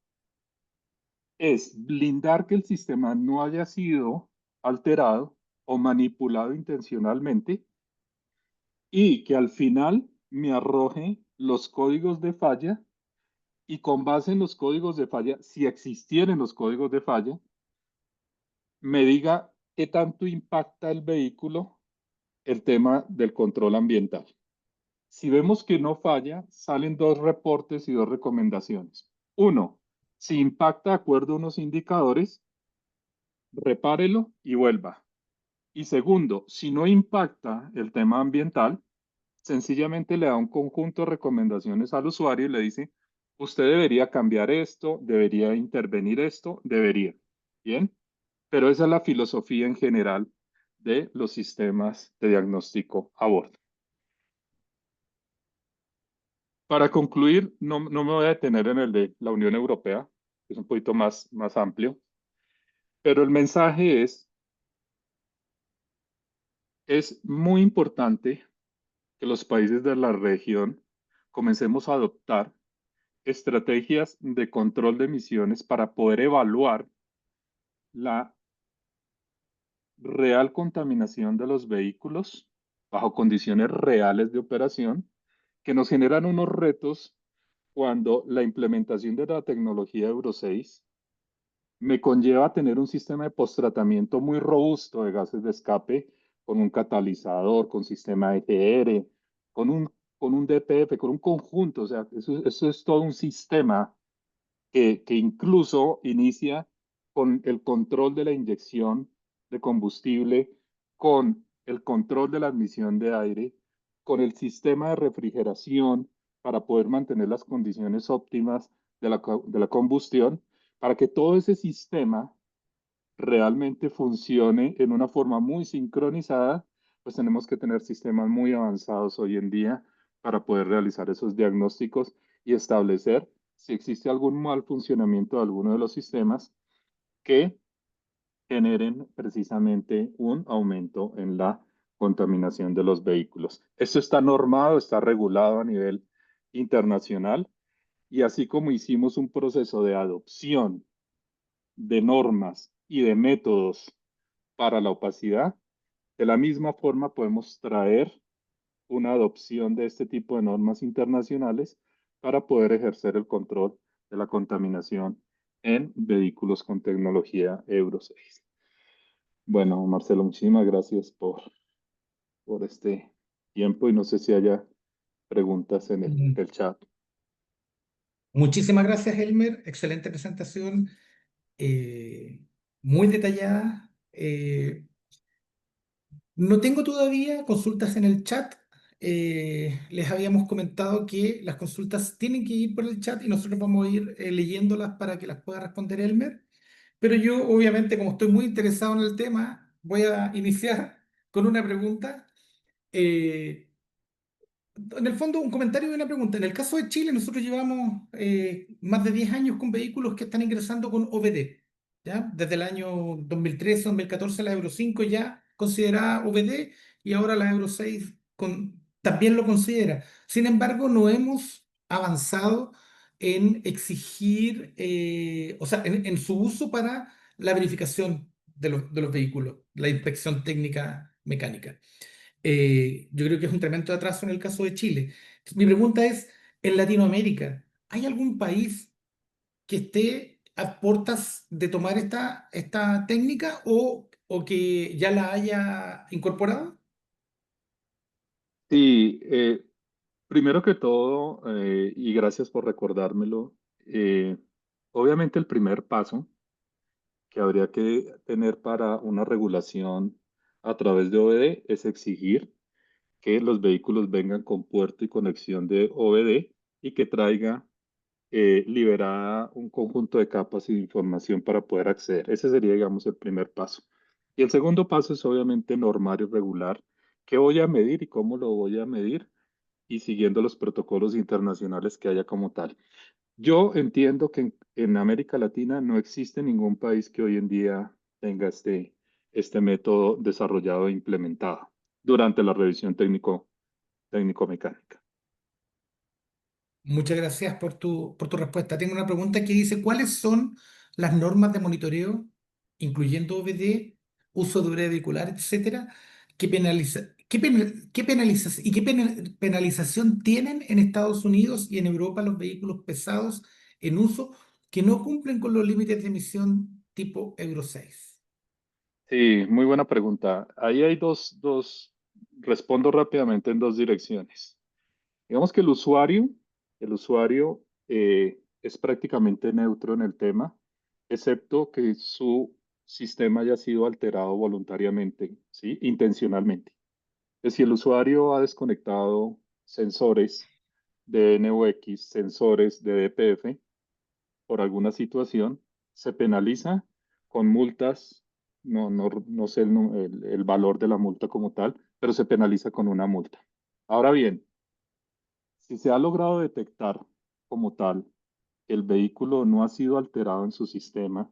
es blindar que el sistema no haya sido alterado o manipulado intencionalmente y que al final me arroje los códigos de falla y con base en los códigos de falla, si existieran los códigos de falla, me diga qué tanto impacta el vehículo el tema del control ambiental. Si vemos que no falla, salen dos reportes y dos recomendaciones. Uno, si impacta de acuerdo a unos indicadores, repárelo y vuelva. Y segundo, si no impacta el tema ambiental, sencillamente le da un conjunto de recomendaciones al usuario y le dice, usted debería cambiar esto, debería intervenir esto, debería. Bien, pero esa es la filosofía en general de los sistemas de diagnóstico a bordo. Para concluir, no me voy a detener en el de la Unión Europea, que es un poquito más amplio, pero el mensaje es muy importante que los países de la región comencemos a adoptar estrategias de control de emisiones para poder evaluar la real contaminación de los vehículos bajo condiciones reales de operación que nos generan unos retos cuando la implementación de la tecnología Euro 6 me conlleva a tener un sistema de posttratamiento muy robusto de gases de escape con un catalizador, con sistema EGR, con un DPF, con un conjunto. O sea, eso es todo un sistema que incluso inicia con el control de la inyección de combustible, con el control de la admisión de aire, con el sistema de refrigeración para poder mantener las condiciones óptimas de la combustión, para que todo ese sistema realmente funcione en una forma muy sincronizada, pues tenemos que tener sistemas muy avanzados hoy en día para poder realizar esos diagnósticos y establecer si existe algún mal funcionamiento de alguno de los sistemas que generen precisamente un aumento en la contaminación de los vehículos. Esto está normado, está regulado a nivel internacional y así como hicimos un proceso de adopción de normas y de métodos para la opacidad, de la misma forma podemos traer una adopción de este tipo de normas internacionales para poder ejercer el control de la contaminación en vehículos con tecnología Euro 6. Bueno, Marcelo, muchísimas gracias por este tiempo y no sé si haya preguntas en Mm, el chat. Muchísimas gracias, Elmer. Excelente presentación, muy detallada. No tengo todavía consultas en el chat. Les habíamos comentado que las consultas tienen que ir por el chat y nosotros vamos a ir leyéndolas para que las pueda responder Elmer. Pero yo, obviamente, como estoy muy interesado en el tema, voy a iniciar con una pregunta. Eh, en el fondo, un comentario y una pregunta. En el caso de Chile, nosotros llevamos más de 10 años con vehículos que están ingresando con OBD. ¿Ya? Desde el año 2013, 2014, la Euro 5 ya considera OBD y ahora la Euro 6 también lo considera. Sin embargo, no hemos avanzado en exigir, o sea, en su uso para la verificación de los vehículos, la inspección técnica mecánica. Yo creo que es un tremendo atraso en el caso de Chile. Mi pregunta es, en Latinoamérica, ¿hay algún país que esté a puertas de tomar esta técnica o que ya la haya incorporado? Sí, Primero que todo, y gracias por recordármelo, obviamente el primer paso que habría que tener para una regulación a través de OBD es exigir que los vehículos vengan con puerto y conexión de OBD y que traiga liberada un conjunto de capas y de información para poder acceder. Ese sería, digamos, el primer paso. Y el segundo paso es obviamente normar y regular qué voy a medir y cómo lo voy a medir y siguiendo los protocolos internacionales que haya como tal. Yo entiendo que en América Latina no existe ningún país que hoy en día tenga este método desarrollado e implementado durante la revisión técnico-mecánica. Muchas gracias por tu respuesta. Tengo una pregunta que dice, ¿cuáles son las normas de monitoreo, incluyendo OBD, uso de urea vehicular, etcétera, que penalización tienen en Estados Unidos y en Europa los vehículos pesados en uso que no cumplen con los límites de emisión tipo Euro 6? Sí, muy buena pregunta. Ahí hay respondo rápidamente en dos direcciones. Digamos que el usuario es prácticamente neutro en el tema, excepto que su sistema haya sido alterado voluntariamente, ¿sí? Intencionalmente. Es si el usuario ha desconectado sensores de NOx, sensores de DPF, por alguna situación, se penaliza con multas, no sé el valor de la multa como tal, pero se penaliza con una multa. Ahora bien, si se ha logrado detectar como tal que el vehículo no ha sido alterado en su sistema,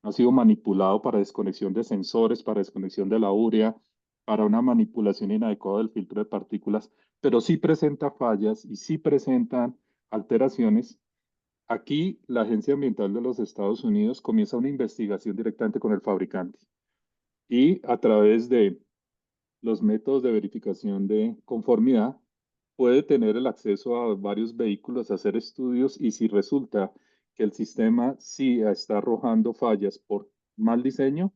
no ha sido manipulado para desconexión de sensores, para desconexión de la urea, para una manipulación inadecuada del filtro de partículas, pero sí presenta fallas y sí presentan alteraciones. Aquí, la Agencia Ambiental de los Estados Unidos comienza una investigación directamente con el fabricante y a través de los métodos de verificación de conformidad puede tener el acceso a varios vehículos, a hacer estudios y si resulta que el sistema sí está arrojando fallas por mal diseño,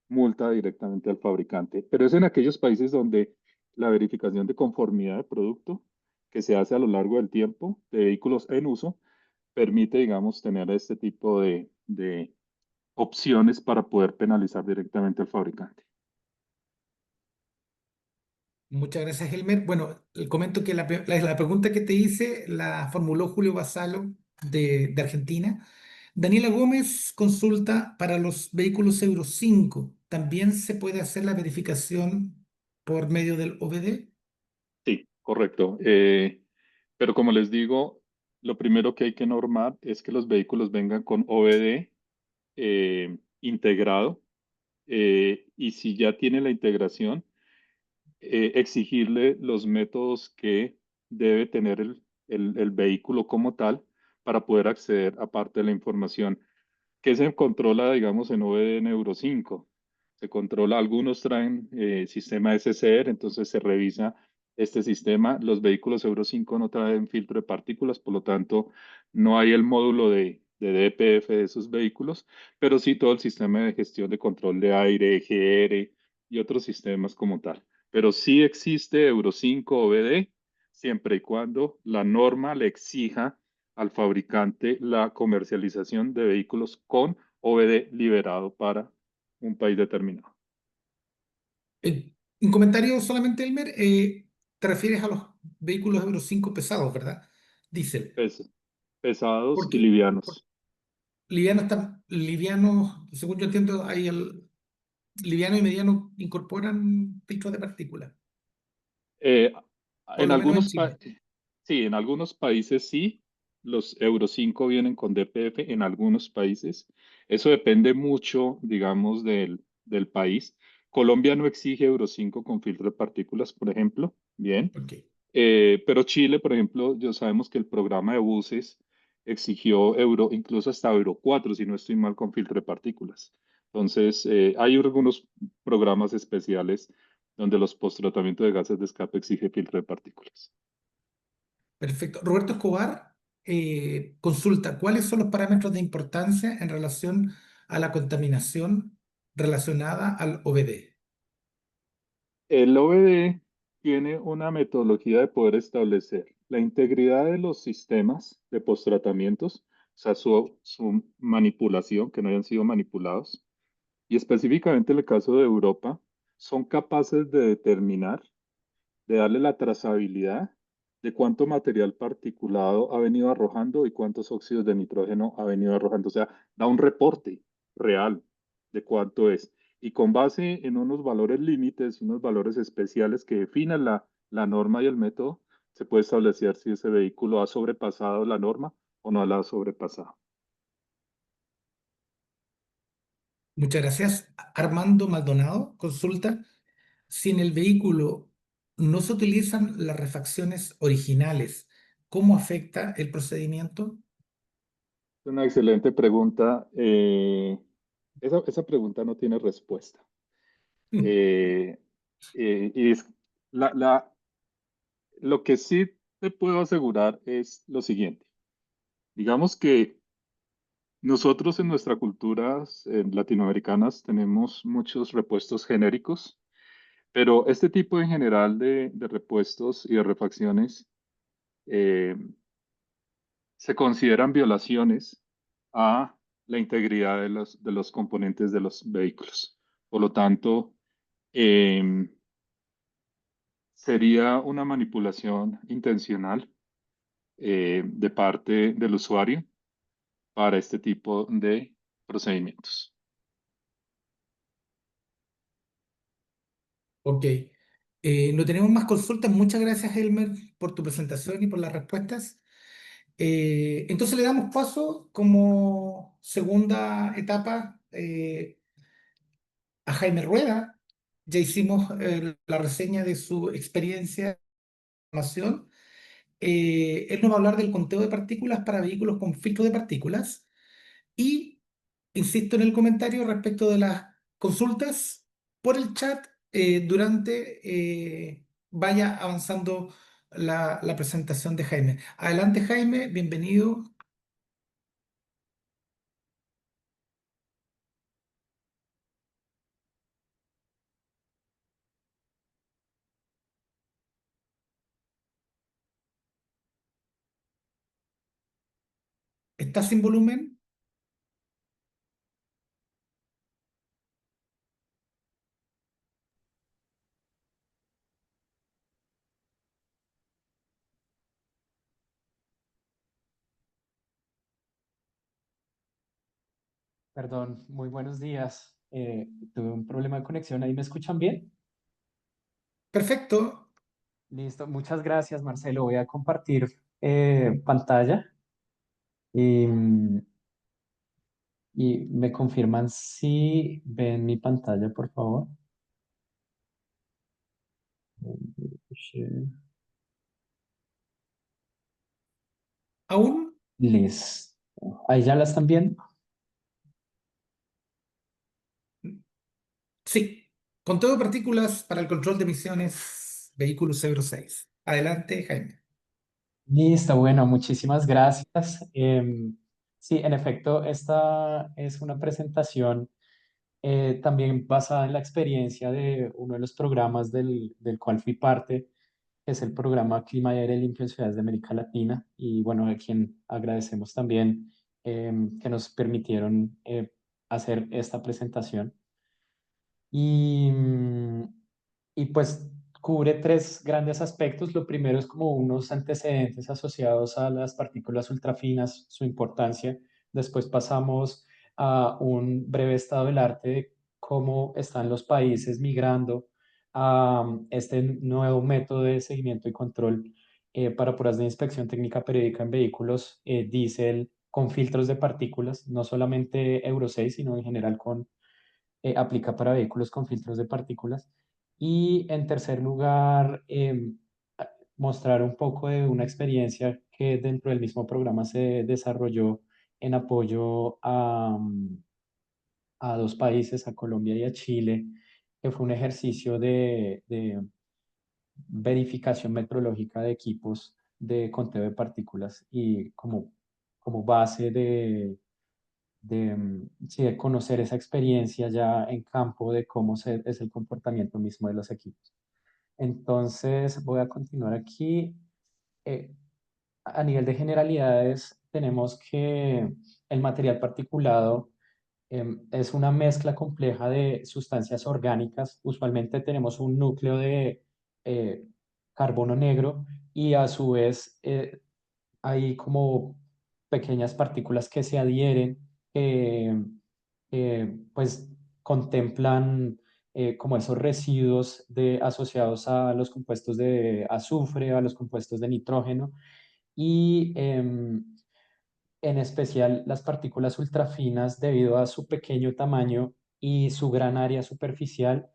multa directamente al fabricante. Pero es en aquellos países donde la verificación de conformidad de producto que se hace a lo largo del tiempo de vehículos en uso permite, digamos, tener este tipo de opciones para poder penalizar directamente al fabricante. Muchas gracias, Helmer. Bueno, le comento que la pregunta que te hice la formuló Julio Basalo de Argentina. Daniela Gómez consulta para los vehículos Euro 5. ¿También se puede hacer la verificación por medio del OBD? Sí, correcto. Pero como les digo, lo primero que hay que normar es que los vehículos vengan con OBD integrado y si ya tiene la integración, exigirle los métodos que debe tener el vehículo como tal para poder acceder a parte de la información que se controla, digamos, en OBD en Euro 5. Se controla, algunos traen sistema SCR, entonces se revisa este sistema. Los vehículos Euro 5 no traen filtro de partículas, por lo tanto, no hay el módulo de DPF de esos vehículos, pero sí todo el sistema de gestión de control de aire, EGR y otros sistemas como tal. Pero sí existe Euro 5 OBD, siempre y cuando la norma le exija al fabricante la comercialización de vehículos con OBD liberado para un país determinado. Un comentario solamente, Elmer. Te refieres a los vehículos Euro 5 pesados, ¿verdad? Diésel. Pes- Pesados y Porque livianos. livianos, según yo entiendo, hay el liviano y mediano incorporan filtros de partículas, Eh, por en lo menos en algunos, Chile. sí, en algunos países sí, los Euro 5 vienen con DPF, en algunos países. Eso depende mucho, digamos, del país. Colombia no exige Euro 5 con filtro de partículas, por ejemplo. Bien. Ok. Pero Chile, por ejemplo, ya sabemos que el programa de buses exigió incluso hasta Euro 4, si no estoy mal, con filtro de partículas. Entonces, hay algunos programas especiales donde los post-tratamientos de gases de escape exige filtro de partículas. Perfecto. Roberto Escobar consulta, ¿cuáles son los parámetros de importancia en relación a la contaminación relacionada al OBD? El OBD tiene una metodología de poder establecer la integridad de los sistemas de posttratamientos, o sea, su manipulación, que no hayan sido manipulados, y específicamente en el caso de Europa, son capaces de determinar, de darle la trazabilidad de cuánto material particulado ha venido arrojando y cuántos óxidos de nitrógeno ha venido arrojando. O sea, da un reporte real de cuánto es. Y con base en unos valores límites y unos valores especiales que definen la norma y el método, se puede establecer si ese vehículo ha sobrepasado la norma o no la ha sobrepasado. Muchas gracias. Armando Maldonado consulta si en el vehículo no se utilizan las refacciones originales, ¿cómo afecta el procedimiento? Es una excelente pregunta. Esa pregunta no tiene respuesta. Eh, y la, la- lo que sí te puedo asegurar es lo siguiente. Digamos que nosotros en nuestra cultura latinoamericanas tenemos muchos repuestos genéricos, pero este tipo en general de repuestos y de refacciones eh, se consideran violaciones a la integridad de los componentes de los vehículos. Por lo tanto, eh, sería una manipulación intencional de parte del usuario para este tipo de procedimientos. Ok. No tenemos más consultas. Muchas gracias, Elmer, por tu presentación y por las respuestas. Entonces le damos paso como segunda etapa a Jaime Rueda. Ya hicimos la reseña de su experiencia de formación. Él nos va a hablar del conteo de partículas para vehículos con filtro de partículas. Y insisto en el comentario respecto de las consultas por el chat vaya avanzando la presentación de Jaime. Adelante, Jaime, bienvenido. ¿Estás sin volumen? Perdón, muy buenos días. Tuve un problema de conexión. ¿Ahí me escuchan bien? Perfecto. Listo, muchas gracias, Marcelo. Voy a compartir pantalla y, y me confirman si ven mi pantalla, por favor. ¿Aún? Listo. ¿Ahí ya la están viendo? Sí. Conteo de partículas para el control de emisiones vehículos Euro 6. Adelante, Jaime. Listo, bueno, muchísimas gracias. Sí, en efecto, esta es una presentación también basada en la experiencia de uno de los programas del cual fui parte, que es el programa Clima y Aire Limpio en Ciudades de América Latina, y bueno, a quien agradecemos también que nos permitieron hacer esta presentación. Y, y pues cubre tres grandes aspectos. Lo primero es como unos antecedentes asociados a las partículas ultrafinas, su importancia. Después pasamos a un breve estado del arte de cómo están los países migrando a este nuevo método de seguimiento y control para pruebas de inspección técnica periódica en vehículos diésel con filtros de partículas, no solamente Euro 6, sino en general con aplica para vehículos con filtros de partículas. Y en tercer lugar, mostrar un poco de una experiencia que dentro del mismo programa se desarrolló en apoyo a dos países, a Colombia y a Chile, que fue un ejercicio de verificación metrológica de equipos de conteo de partículas y como base sí, de conocer esa experiencia ya en campo de cómo es el comportamiento mismo de los equipos. Entonces, voy a continuar aquí. a nivel de generalidades, tenemos que el material particulado es una mezcla compleja de sustancias orgánicas. Usualmente tenemos un núcleo de eh, carbono negro y a su vez hay como pequeñas partículas que se adhieren, que pues contemplan como esos residuos asociados a los compuestos de azufre, a los compuestos de nitrógeno y en especial las partículas ultrafinas debido a su pequeño tamaño y su gran área superficial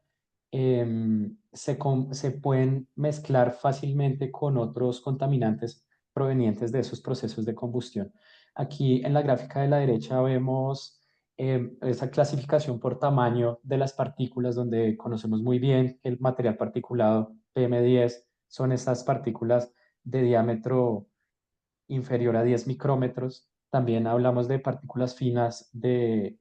se pueden mezclar fácilmente con otros contaminantes provenientes de esos procesos de combustión. Aquí en la gráfica de la derecha vemos esa clasificación por tamaño de las partículas, donde conocemos muy bien que el material particulado PM10 son estas partículas de diámetro inferior a 10 micrómetros. También hablamos de partículas finas de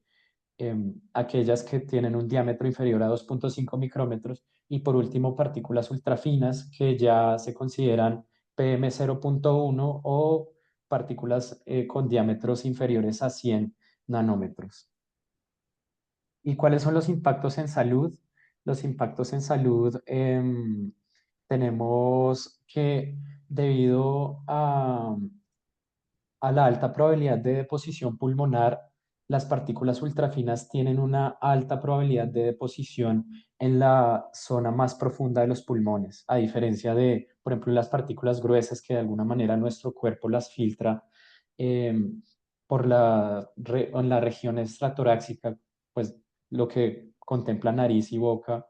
aquellas que tienen un diámetro inferior a 2,5 micrómetros y por último partículas ultrafinas que ya se consideran PM0,1 o partículas con diámetros inferiores a 100 nanómetros. ¿Y cuáles son los impactos en salud? Los impactos en salud tenemos que debido a la alta probabilidad de deposición pulmonar, las partículas ultrafinas tienen una alta probabilidad de deposición en la zona más profunda de los pulmones, a diferencia de, por ejemplo, las partículas gruesas que de alguna manera nuestro cuerpo las filtra eh, en la región extratorácica, pues lo que contempla nariz y boca,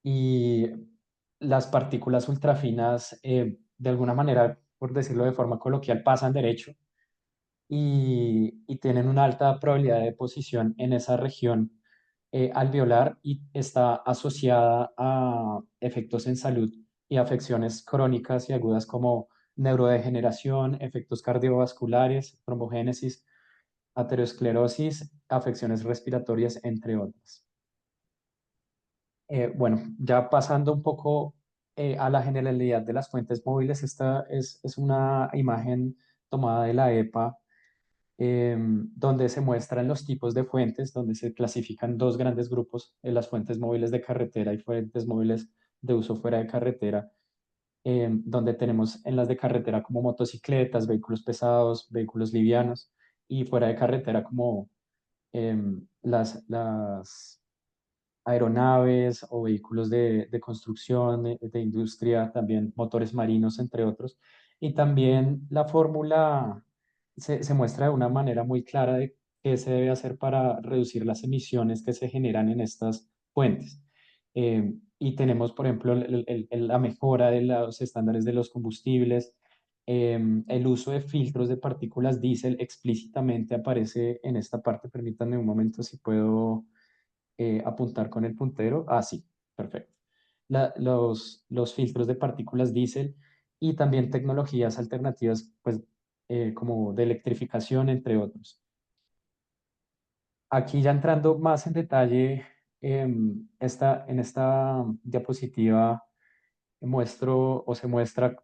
y las partículas ultrafinas, de alguna manera, por decirlo de forma coloquial, pasan derecho y tienen una alta probabilidad de deposición en esa región alveolar y está asociada a efectos en salud y afecciones crónicas y agudas como neurodegeneración, efectos cardiovasculares, trombogénesis, aterosclerosis, afecciones respiratorias, entre otras. Bueno, ya pasando un poco a la generalidad de las fuentes móviles, esta es una imagen tomada de la EPA donde se muestran los tipos de fuentes, donde se clasifican dos grandes grupos, las fuentes móviles de carretera y fuentes móviles de uso fuera de carretera, donde tenemos en las de carretera como motocicletas, vehículos pesados, vehículos livianos, y fuera de carretera como las aeronaves o vehículos de construcción, de industria, también motores marinos, entre otros. Y también la fórmula se muestra de una manera muy clara de qué se debe hacer para reducir las emisiones que se generan en estas fuentes. Y tenemos, por ejemplo, la mejora de los estándares de los combustibles. El uso de filtros de partículas diésel explícitamente aparece en esta parte. Permítanme un momento si puedo apuntar con el puntero. Ah, sí, perfecto. Los filtros de partículas diésel y también tecnologías alternativas, pues, como de electrificación, entre otros. Aquí ya entrando más en detalle, en esta diapositiva muestro o se muestra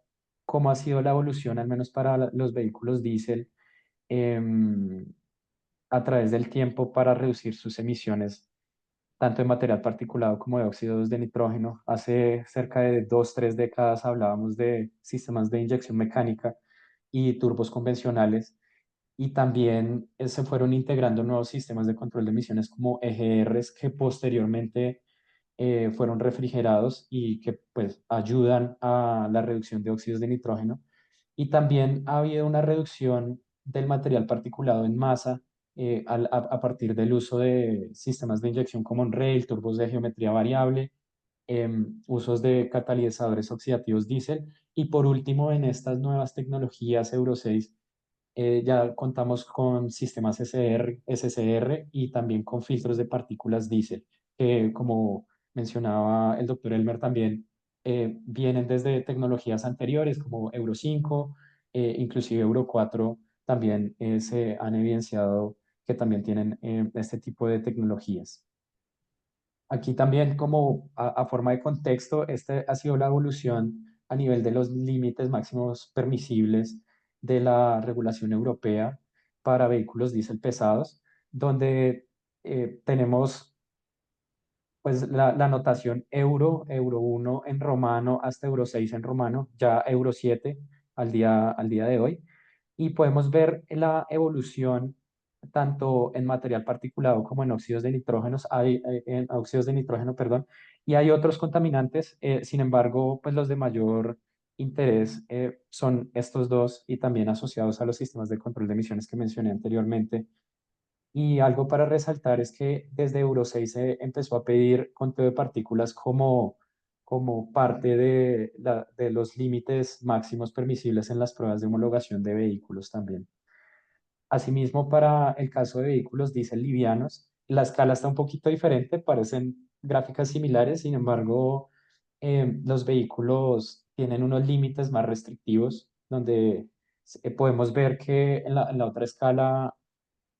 cómo ha sido la evolución, al menos para los vehículos diésel, em, a través del tiempo para reducir sus emisiones tanto de material particulado como de óxidos de nitrógeno. Hace cerca de 2, 3 décadas hablábamos de sistemas de inyección mecánica y turbos convencionales y también se fueron integrando nuevos sistemas de control de emisiones como EGRs que posteriormente fueron refrigerados y que pues ayudan a la reducción de óxidos de nitrógeno. Y también ha habido una reducción del material particulado en masa a partir del uso de sistemas de inyección como on-rail, turbos de geometría variable, usos de catalizadores oxidativos diésel y por último en estas nuevas tecnologías Euro 6 ya contamos con sistemas SCR y también con filtros de partículas diésel, que como mencionaba el doctor Elmer también, vienen desde tecnologías anteriores como Euro 5, inclusive Euro 4 también se han evidenciado que también tienen este tipo de tecnologías. Aquí también como a forma de contexto, esta ha sido la evolución a nivel de los límites máximos permisibles de la regulación europea para vehículos diésel pesados, donde tenemos pues la notación euro, euro 1 en romano hasta euro 6 en romano, ya euro 7 al día de hoy. Y podemos ver la evolución tanto en material particulado como en óxidos de nitrógeno, en óxidos de nitrógeno, perdón, y hay otros contaminantes, sin embargo, pues los de mayor interés son estos dos y también asociados a los sistemas de control de emisiones que mencioné anteriormente, y algo para resaltar es que desde Euro 6 se empezó a pedir conteo de partículas como parte de los límites máximos permisibles en las pruebas de homologación de vehículos también. Asimismo, para el caso de vehículos diésel livianos, la escala está un poquito diferente, parecen gráficas similares, sin embargo, los vehículos tienen unos límites más restrictivos, donde podemos ver que en la otra escala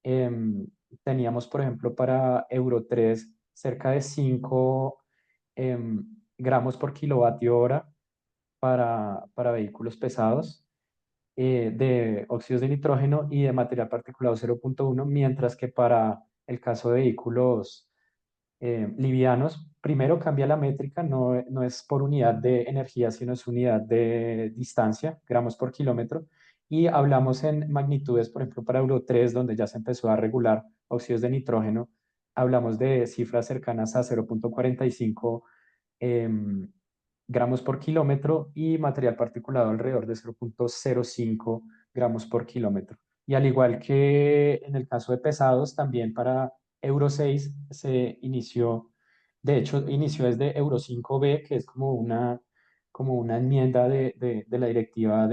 em, teníamos, por ejemplo, para Euro 3 cerca de 5 gramos por kilovatio hora para vehículos pesados de óxidos de nitrógeno y de material particulado 0,1, mientras que para el caso de vehículos livianos, primero cambia la métrica, no es por unidad de energía, sino es unidad de distancia, gramos por kilómetro, y hablamos en magnitudes, por ejemplo, para Euro 3, donde ya se empezó a regular óxidos de nitrógeno, hablamos de cifras cercanas a 0,45 em, gramos por kilómetro y material particulado alrededor de 0,05 gramos por kilómetro. Y al igual que en el caso de pesados, también para Euro 6 se inició, de hecho, inició desde Euro 5B, que es como una enmienda de la directiva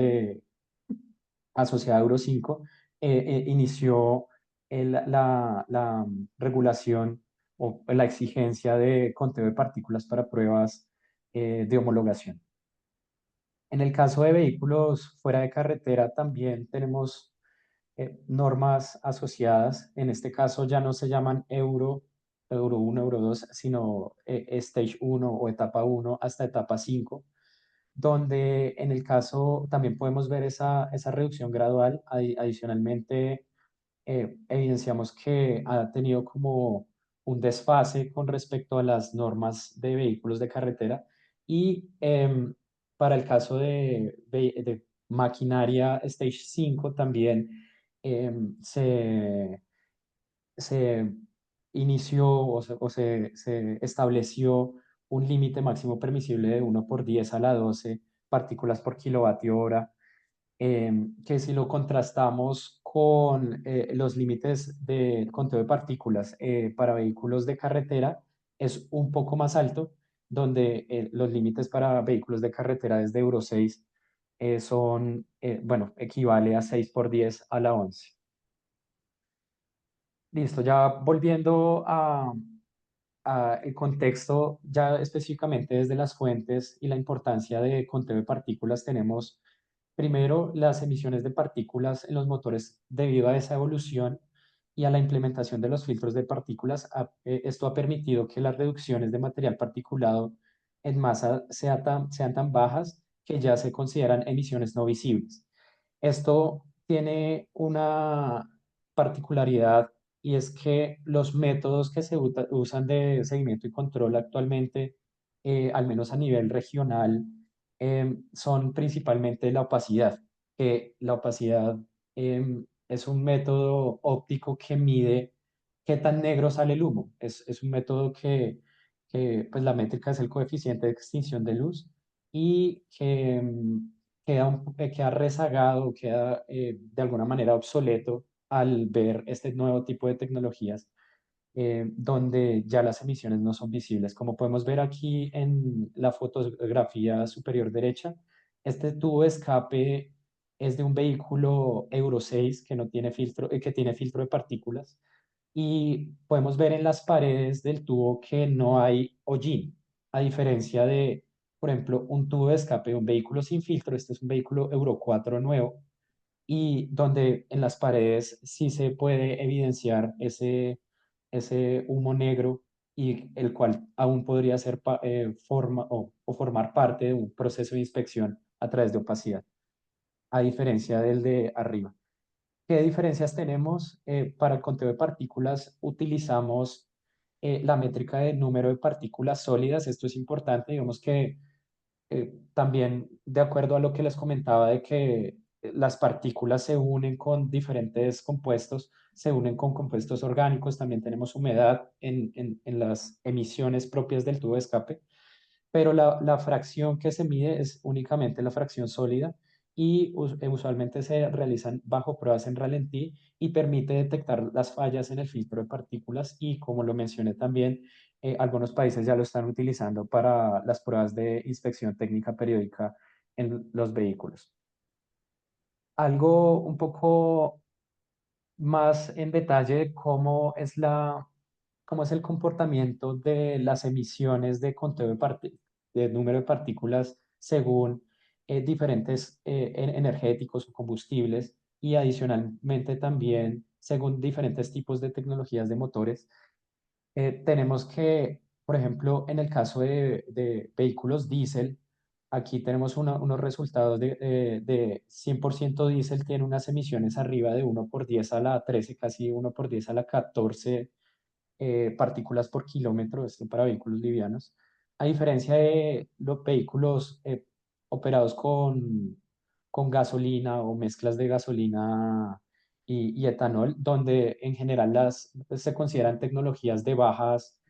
asociada a Euro 5, inició la regulación o la exigencia de conteo de partículas para pruebas de homologación. En el caso de vehículos fuera de carretera también tenemos normas asociadas. En este caso ya no se llaman Euro 1, Euro 2, sino Stage 1 o etapa 1 hasta etapa 5, donde en el caso también podemos ver esa reducción gradual. Adicionalmente, evidenciamos que ha tenido como un desfase con respecto a las normas de vehículos de carretera y para el caso de maquinaria Stage 5 también se inició se estableció un límite máximo permisible de 1 por 10 a la 12 partículas por kilovatio hora, que si lo contrastamos con los límites de conteo de partículas para vehículos de carretera, es un poco más alto, donde los límites para vehículos de carretera desde Euro 6 bueno, equivale a 6 por 10 a la 11. Listo, ya volviendo a el contexto, ya específicamente desde las fuentes y la importancia de conteo de partículas, tenemos primero las emisiones de partículas en los motores debido a esa evolución y a la implementación de los filtros de partículas. Esto ha permitido que las reducciones de material particulado en masa sean tan bajas que ya se consideran emisiones no visibles. Esto tiene una particularidad y es que los métodos que se usan de seguimiento y control actualmente, al menos a nivel regional, son principalmente la opacidad, que la opacidad es un método óptico que mide qué tan negro sale el humo. Es un método pues la métrica es el coeficiente de extinción de luz y que queda rezagado, queda de alguna manera obsoleto al ver este nuevo tipo de tecnologías donde ya las emisiones no son visibles. Como podemos ver aquí en la fotografía superior derecha, este tubo de escape es de un vehículo Euro 6 que no tiene filtro, que tiene filtro de partículas y podemos ver en las paredes del tubo que no hay hollín, a diferencia de, por ejemplo, un tubo de escape de un vehículo sin filtro. Este es un vehículo Euro 4 nuevo y donde en las paredes sí se puede evidenciar ese humo negro y el cual aún podría ser forma o formar parte de un proceso de inspección a través de opacidad. a diferencia del de arriba. ¿Qué diferencias tenemos? Para el conteo de partículas utilizamos la métrica de número de partículas sólidas. Esto es importante, digamos que también de acuerdo a lo que les comentaba de que las partículas se unen con diferentes compuestos, se unen con compuestos orgánicos, también tenemos humedad en las emisiones propias del tubo de escape, pero la fracción que se mide es únicamente la fracción sólida y usualmente se realizan bajo pruebas en ralentí y permite detectar las fallas en el filtro de partículas y, como lo mencioné también, algunos países ya lo están utilizando para las pruebas de inspección técnica periódica en los vehículos. Algo un poco más en detalle de cómo es el comportamiento de las emisiones de conteo de número de partículas según diferentes energéticos o combustibles y adicionalmente también según diferentes tipos de tecnologías de motores. Tenemos que, por ejemplo, en el caso de vehículos diésel, aquí tenemos unos resultados de 100% diésel, tiene unas emisiones arriba de 1 por 10 a la 13, casi 1 por 10 a la 14 partículas por kilómetro, esto para vehículos livianos, a diferencia de los vehículos operados con gasolina o mezclas de gasolina y etanol, donde en general se consideran tecnologías de bajas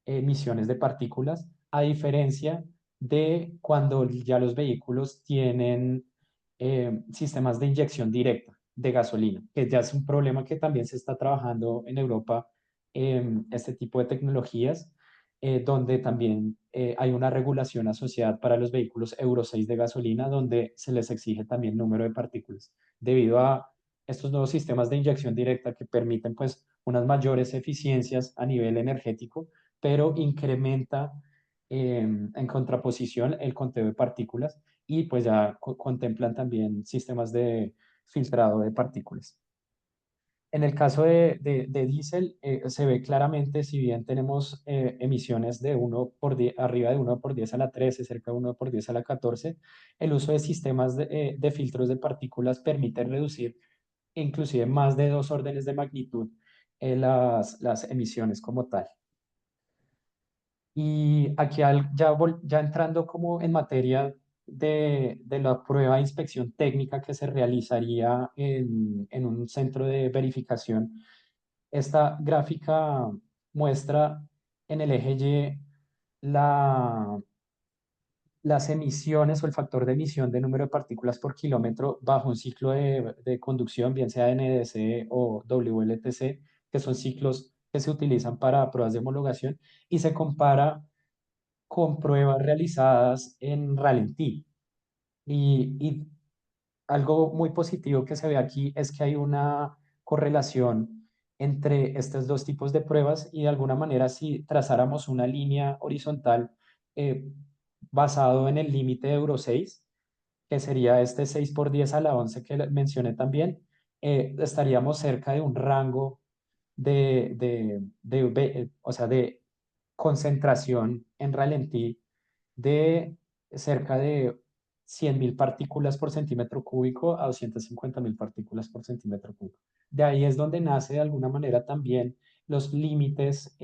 emisiones de partículas, a diferencia de cuando ya los vehículos tienen sistemas de inyección directa de gasolina, que ya es un problema que también se está trabajando en Europa, este tipo de tecnologías, donde también hay una regulación asociada para los vehículos Euro 6 de gasolina, donde se les exige también número de partículas, debido a estos nuevos sistemas de inyección directa que permiten pues unas mayores eficiencias a nivel energético, pero incrementa en contraposición el conteo de partículas y pues ya contemplan también sistemas de filtrado de partículas. En el caso de diésel, se ve claramente, si bien tenemos emisiones de 1 por 10, arriba de 1 por 10 a la 13, cerca de 1 por 10 a la 14, el uso de sistemas de filtros de partículas permite reducir inclusive más de 2 órdenes de magnitud las emisiones como tal. Y aquí ya entrando como en materia de la prueba de inspección técnica que se realizaría en un centro de verificación, esta gráfica muestra en el eje Y las emisiones o el factor de emisión de número de partículas por kilómetro bajo un ciclo de conducción, bien sea NDC o WLTC, que son ciclos que se utilizan para pruebas de homologación, y se compara con pruebas realizadas en ralentí. Y algo muy positivo que se ve aquí es que hay una correlación entre estos dos tipos de pruebas y de alguna manera si trazáramos una línea horizontal eh, basado en el límite de Euro 6, que sería este 6 por 10 a la 11 que mencioné también, estaríamos cerca de un rango o sea, de concentración en ralentí de cerca de 100.000 partículas por centímetro cúbico a 250.000 partículas por centímetro cúbico. De ahí es donde nace de alguna manera también los límites,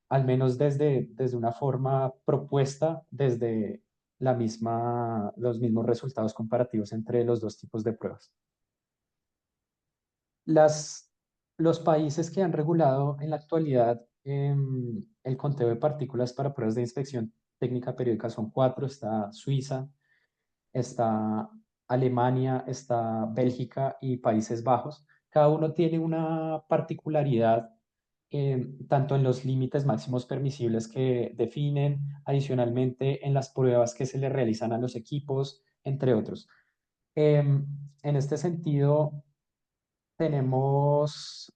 al menos desde una forma propuesta, desde los mismos resultados comparativos entre los dos tipos de pruebas. Las, los países que han regulado en la actualidad el conteo de partículas para pruebas de inspección técnica periódica son cuatro: está Suiza, está Alemania, está Bélgica y Países Bajos. Cada uno tiene una particularidad, tanto en los límites máximos permisibles que definen, adicionalmente en las pruebas que se le realizan a los equipos, entre otros. Em, en este sentido, tenemos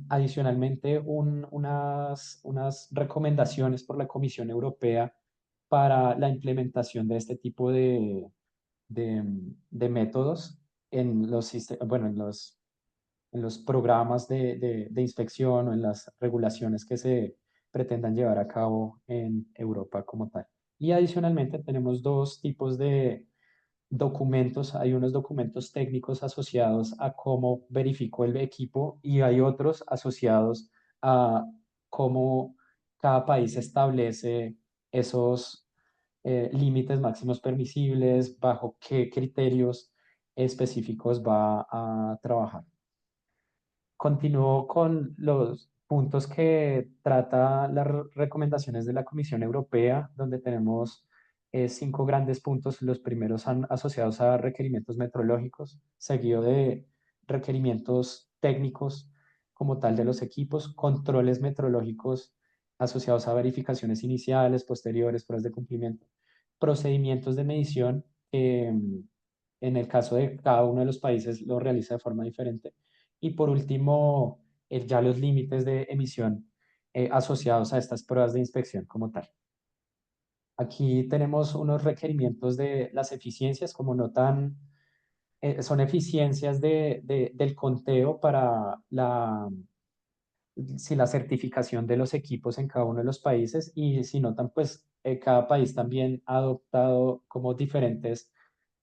adicionalmente unas recomendaciones por la Comisión Europea para la implementación de este tipo de métodos bueno, en los programas de inspección o en las regulaciones que se pretendan llevar a cabo en Europa como tal. Y adicionalmente tenemos dos tipos documentos, hay unos documentos técnicos asociados a cómo verificó el equipo y hay otros asociados a cómo cada país establece esos límites máximos permisibles, bajo qué criterios específicos va a trabajar. Continúo con los puntos que trata las recomendaciones de la Comisión Europea, donde tenemos 5 grandes puntos. Los primeros son asociados a requerimientos metrológicos, seguido de requerimientos técnicos como tal de los equipos, controles metrológicos asociados a verificaciones iniciales, posteriores, pruebas de cumplimiento, procedimientos de medición, en el caso de cada uno de los países lo realiza de forma diferente, y por último, ya los límites de emisión asociados a estas pruebas de inspección como tal. Aquí tenemos unos requerimientos de las eficiencias, como notan, son eficiencias del conteo para si la certificación de los equipos en cada uno de los países, y si notan, pues cada país también ha adoptado como diferentes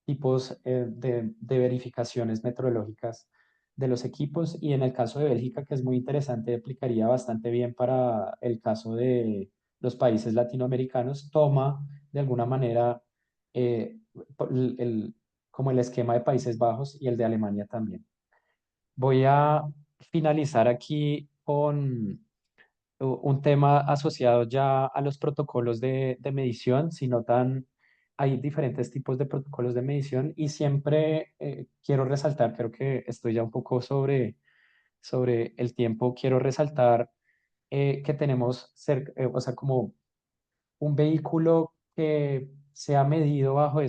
tipos de verificaciones metrológicas de los equipos, y en el caso de Bélgica, que es muy interesante, aplicaría bastante bien para el caso de los países latinoamericanos, toma de alguna manera eh, como el esquema de Países Bajos y el de Alemania también. Voy a finalizar aquí con un tema asociado ya a los protocolos de medición. Si notan, hay diferentes tipos de protocolos de medición y siempre quiero resaltar, creo que estoy ya un poco sobre el tiempo, quiero resaltar que tenemos o sea, como un vehículo que se ha medido bajo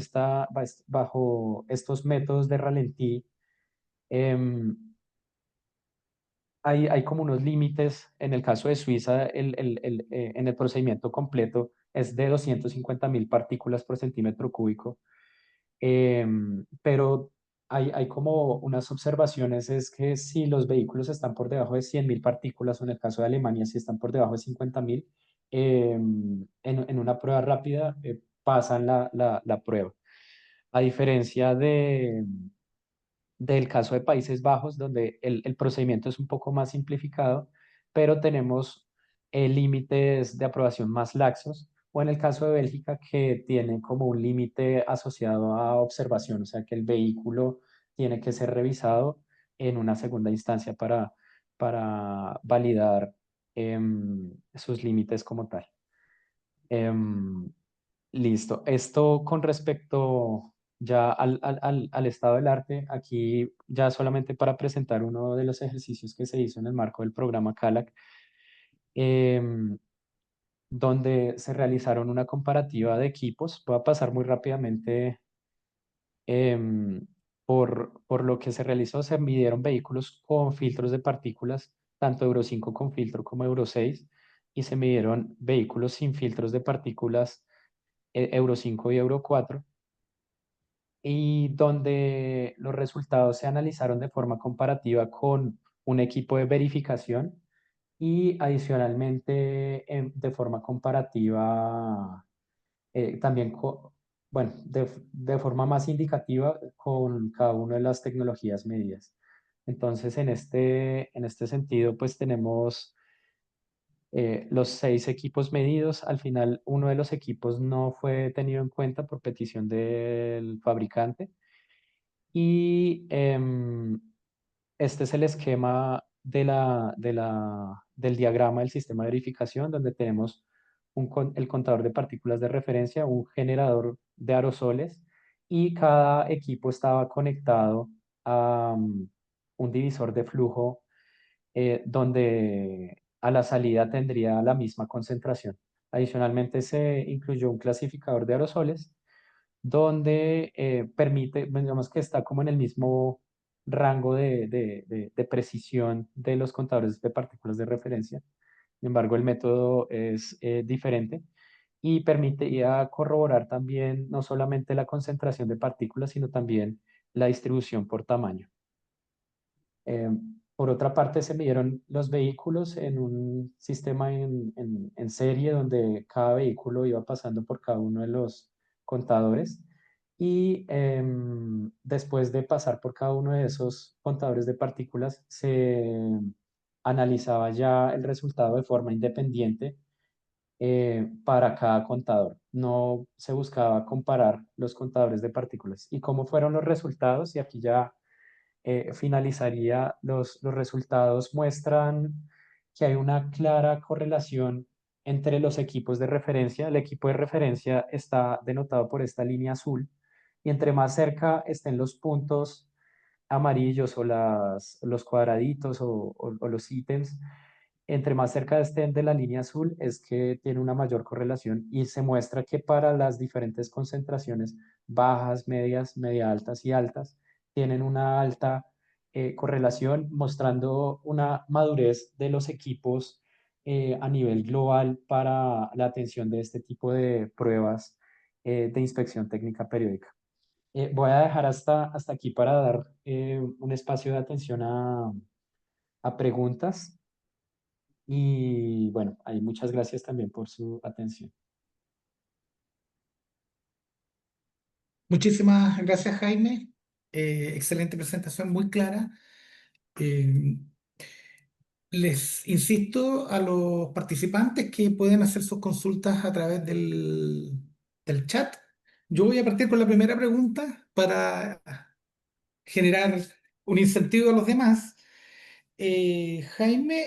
estos métodos de ralentí. em, hay como unos límites. En el caso de Suiza, en el procedimiento completo es de 250.000 partículas por centímetro cúbico. Pero hay como unas observaciones, es que si los vehículos están por debajo de 100.000 partículas, o en el caso de Alemania, si están por debajo de 50.000, en una prueba rápida pasan la prueba. A diferencia del caso de Países Bajos, donde el procedimiento es un poco más simplificado, pero tenemos límites de aprobación más laxos, o en el caso de Bélgica, que tiene como un límite asociado a observación, o sea que el vehículo tiene que ser revisado en una segunda instancia para validar sus límites como tal. Em, Listo. Esto con respecto ya al estado del arte, aquí ya solamente para presentar uno de los ejercicios que se hizo en el marco del programa CALAC, em, donde se realizaron una comparativa de equipos. Voy a pasar muy rápidamente em, por lo que se realizó. Se midieron vehículos con filtros de partículas, tanto Euro 5 con filtro como Euro 6, y se midieron vehículos sin filtros de partículas, Euro 5 y Euro 4, y donde los resultados se analizaron de forma comparativa con un equipo de verificación, y adicionalmente de forma comparativa también, bueno, de forma más indicativa con cada una de las tecnologías medidas. Entonces, en este sentido, pues tenemos los 6 equipos medidos. Al final, uno de los equipos no fue tenido en cuenta por petición del fabricante. Y este es el esquema del diagrama del sistema de verificación, donde tenemos el contador de partículas de referencia, un generador de aerosoles, y cada equipo estaba conectado a un divisor de flujo, donde a la salida tendría la misma concentración. Adicionalmente, se incluyó un clasificador de aerosoles donde permite, digamos que está como en el mismo rango de precisión de los contadores de partículas de referencia. Sin embargo, el método es diferente, y permitía corroborar también no solamente la concentración de partículas, sino también la distribución por tamaño. Eh, por otra parte, se midieron los vehículos en un sistema en serie, donde cada vehículo iba pasando por cada uno de los contadores, y después de pasar por cada uno de esos contadores de partículas, se analizaba ya el resultado de forma independiente para cada contador. No se buscaba comparar los contadores de partículas. ¿Y cómo fueron los resultados? Y aquí ya finalizaría. Los resultados muestran que hay una clara correlación entre los equipos de referencia. El equipo de referencia está denotado por esta línea azul y entre más cerca estén los puntos amarillos o los cuadraditos o los ítems, entre más cerca estén de la línea azul es que tiene una mayor correlación y se muestra que para las diferentes concentraciones bajas, medias, media altas y altas, tienen una alta correlación mostrando una madurez de los equipos a nivel global para la atención de este tipo de pruebas de inspección técnica periódica. Voy a dejar hasta aquí para dar un espacio de atención a preguntas y bueno, ahí muchas gracias también por su atención. Muchísimas gracias, Jaime. Excelente presentación, muy clara. Eh, Les insisto a los participantes que pueden hacer sus consultas a través del chat. Yo voy a partir con la primera pregunta para generar un incentivo a los demás. Jaime,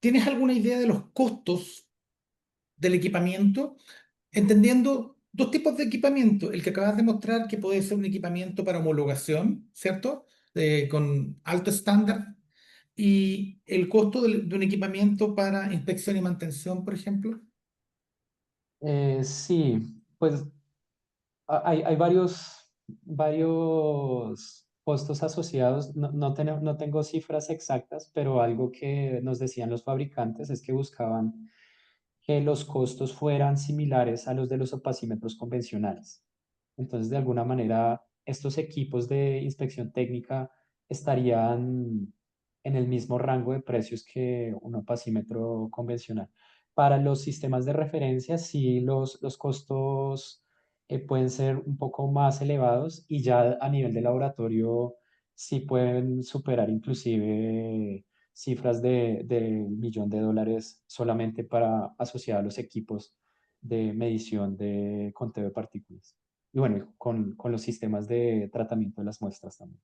¿tienes alguna idea de los costos del equipamiento? Entendiendo dos tipos de equipamiento, el que acabas de mostrar que puede ser un equipamiento para homologación, ¿cierto? Con alto estándar, y el costo de un equipamiento para inspección y mantención, por ejemplo. Sí, pues hay varios costos asociados. No tengo cifras exactas, pero algo que nos decían los fabricantes es que buscaban que los costos fueran similares a los de los opacímetros convencionales. Entonces, de alguna manera, estos equipos de inspección técnica estarían en el mismo rango de precios que un opacímetro convencional. Para los sistemas de referencia, sí, los costos pueden ser un poco más elevados y ya a nivel de laboratorio sí pueden superar inclusive cifras de $1 millón solamente para asociar los equipos de medición de conteo de partículas. Y bueno, con los sistemas de tratamiento de las muestras también.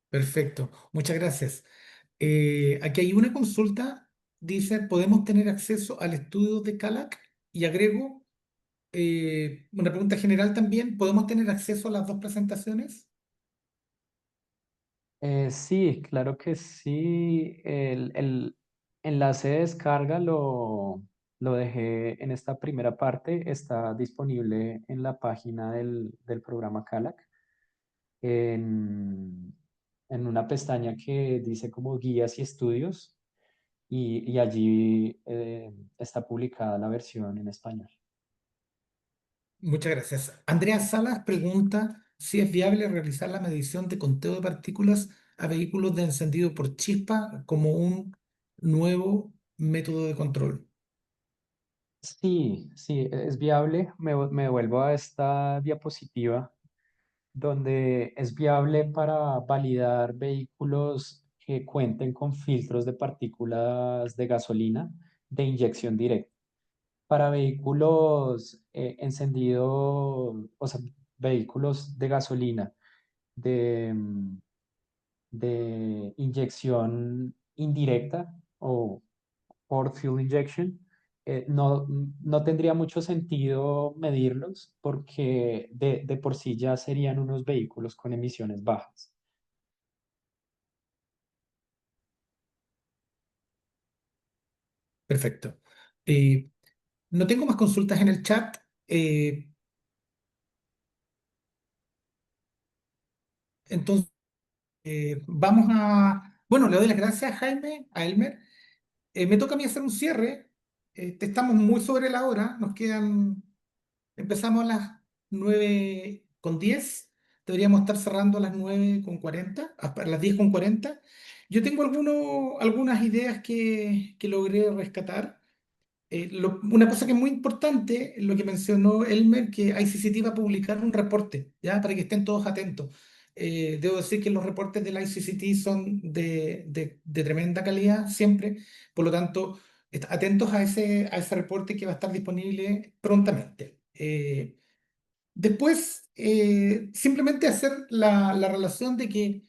Perfecto, muchas gracias. Aquí hay una consulta, dice, ¿podemos tener acceso al estudio de CALAC? Y agrego una pregunta general también, ¿podemos tener acceso a las dos presentaciones? Sí, claro que sí. El enlace de descarga lo dejé en esta primera parte. Está disponible en la página del programa CALAC en, en una pestaña que dice como guías y estudios y allí está publicada la versión en español. Muchas gracias. Andrea Salas pregunta si es viable realizar la medición de conteo de partículas a vehículos de encendido por chispa como un nuevo método de control. Sí, sí, es viable. Me vuelvo a esta diapositiva donde es viable para validar vehículos que cuenten con filtros de partículas de gasolina de inyección directa. Para vehículos encendidos, o sea, vehículos de gasolina de, de inyección indirecta o port fuel injection, no tendría mucho sentido medirlos porque de por sí ya serían unos vehículos con emisiones bajas. Perfecto. No tengo más consultas en el chat. Entonces, vamos a... Bueno, le doy las gracias a Jaime, a Elmer. Me toca a mí hacer un cierre. Estamos muy sobre la hora. Nos quedan... Empezamos a las 9:10. Deberíamos estar cerrando a las 9:40, a las 10:40. Yo tengo algunas ideas que logré rescatar. Una cosa que es muy importante, lo que mencionó Elmer, que ICCT va a publicar un reporte, ¿ya? Para que estén todos atentos. Debo decir que los reportes del ICCT son de tremenda calidad siempre, por lo tanto, atentos a ese reporte que va a estar disponible prontamente. Después, simplemente hacer la relación de que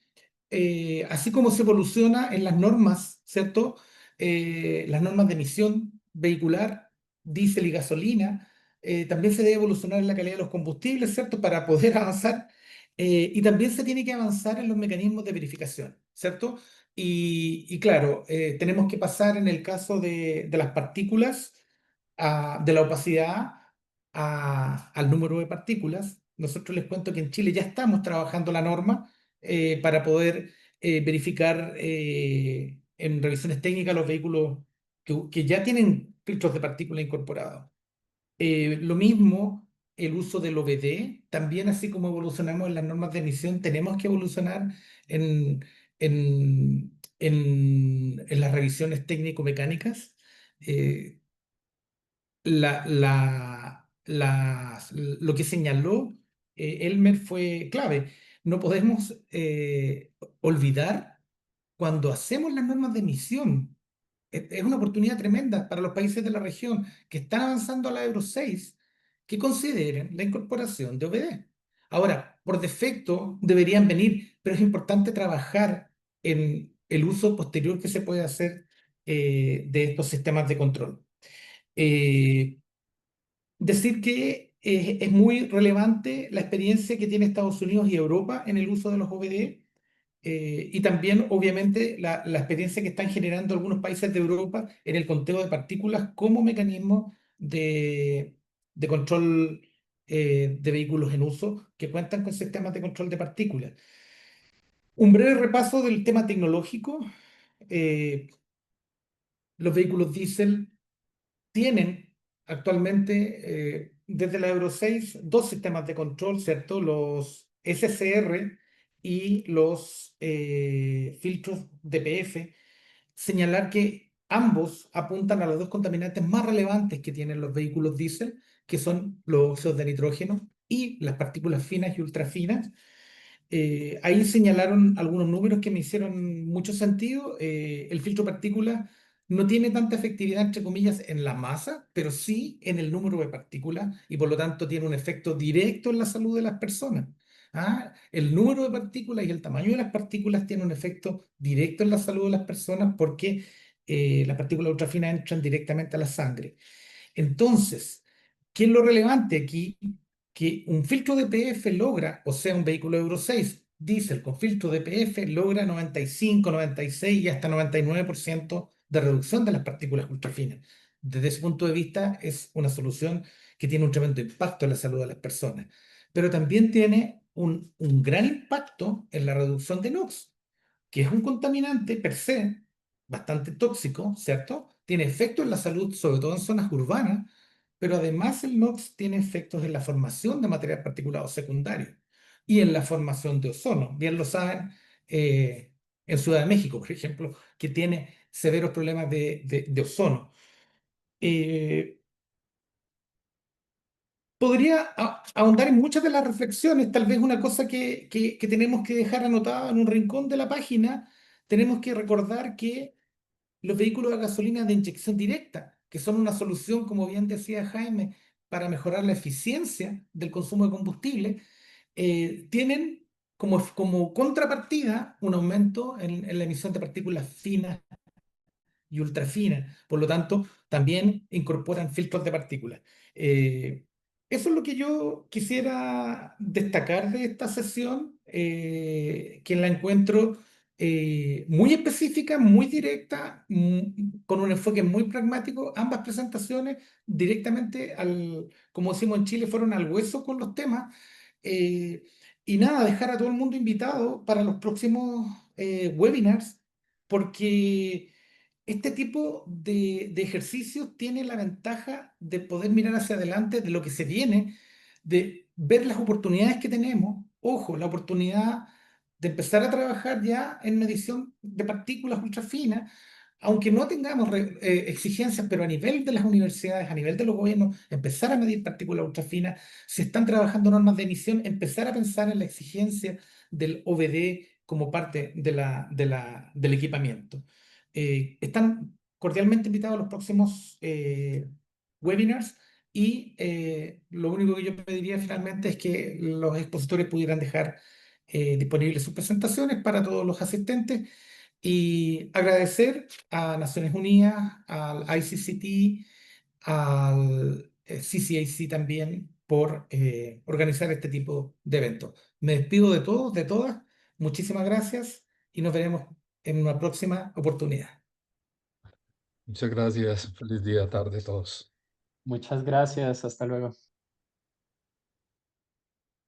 así como se evoluciona en las normas, ¿cierto? Las normas de emisión vehicular, diésel y gasolina, también se debe evolucionar en la calidad de los combustibles, ¿cierto? Para poder avanzar. Y también se tiene que avanzar en los mecanismos de verificación, ¿cierto? Y claro, tenemos que pasar en el caso de las partículas, de la opacidad al número de partículas. Nosotros les cuento que en Chile ya estamos trabajando la norma para poder verificar en revisiones técnicas los vehículos que ya tienen filtros de partículas incorporados. Lo mismo el uso del OBD, también así como evolucionamos en las normas de emisión, tenemos que evolucionar en las revisiones técnico-mecánicas. Eh, lo que señaló Elmer fue clave. No podemos olvidar cuando hacemos las normas de emisión. Es una oportunidad tremenda para los países de la región que están avanzando a la Euro 6 que consideren la incorporación de OBD. Ahora, por defecto deberían venir, pero es importante trabajar en el uso posterior que se puede hacer de estos sistemas de control. Eh, Decir que es muy relevante la experiencia que tiene Estados Unidos y Europa en el uso de los OBD, y también, obviamente, la experiencia que están generando algunos países de Europa en el conteo de partículas como mecanismo de control de vehículos en uso que cuentan con sistemas de control de partículas. Un breve repaso del tema tecnológico. eh, los vehículos diésel tienen actualmente, desde la Euro 6 dos sistemas de control, ¿cierto? Los SCR y los filtros DPF. Señalar que ambos apuntan a los dos contaminantes más relevantes que tienen los vehículos diésel, que son los óxidos de nitrógeno y las partículas finas y ultrafinas. Ahí señalaron algunos números que me hicieron mucho sentido. El filtro partículas no tiene tanta efectividad, entre comillas, en la masa, pero sí en el número de partículas y por lo tanto tiene un efecto directo en la salud de las personas. El número de partículas y el tamaño de las partículas tiene un efecto directo en la salud de las personas porque las partículas ultrafinas entran directamente a la sangre. Entonces, ¿qué es lo relevante aquí? Que un filtro de DPF logra, o sea, un vehículo Euro 6 diésel con filtro de DPF logra 95, 96 y hasta 99% de reducción de las partículas ultrafinas. Desde ese punto de vista, es una solución que tiene un tremendo impacto en la salud de las personas, pero también tiene un gran impacto en la reducción de NOx, que es un contaminante per se bastante tóxico, ¿cierto? Tiene efectos en la salud, sobre todo en zonas urbanas, pero además el NOx tiene efectos en la formación de material particulado secundario y en la formación de ozono. Bien lo saben, en Ciudad de México, por ejemplo, que tiene severos problemas de ozono. Eh, Podría ahondar en muchas de las reflexiones, tal vez una cosa que tenemos que dejar anotada en un rincón de la página, tenemos que recordar que los vehículos a gasolina de inyección directa, que son una solución, como bien decía Jaime, para mejorar la eficiencia del consumo de combustible, tienen como contrapartida un aumento en la emisión de partículas finas y ultrafina. Por lo tanto, también incorporan filtros de partículas. Eh, Eso es lo que yo quisiera destacar de esta sesión, que la encuentro muy específica, muy directa, con un enfoque muy pragmático. Ambas presentaciones directamente como decimos en Chile, fueron al hueso con los temas. Eh, y nada, dejar a todo el mundo invitado para los próximos webinars, porque este tipo de ejercicios tiene la ventaja de poder mirar hacia adelante de lo que se viene, de ver las oportunidades que tenemos. Ojo, la oportunidad de empezar a trabajar ya en medición de partículas ultrafinas, aunque no tengamos exigencias, pero a nivel de las universidades, a nivel de los gobiernos, empezar a medir partículas ultrafina. Si están trabajando normas de emisión, empezar a pensar en la exigencia del OBD como parte del equipamiento. Están cordialmente invitados a los próximos webinars, y lo único que yo pediría finalmente es que los expositores pudieran dejar disponibles sus presentaciones para todos los asistentes, y agradecer a Naciones Unidas, al ICCT, al CCAC también por organizar este tipo de eventos. Me despido de todos, de todas. Muchísimas gracias y nos veremos en una próxima oportunidad. Muchas gracias. Feliz día, tarde a todos. Muchas gracias. Hasta luego.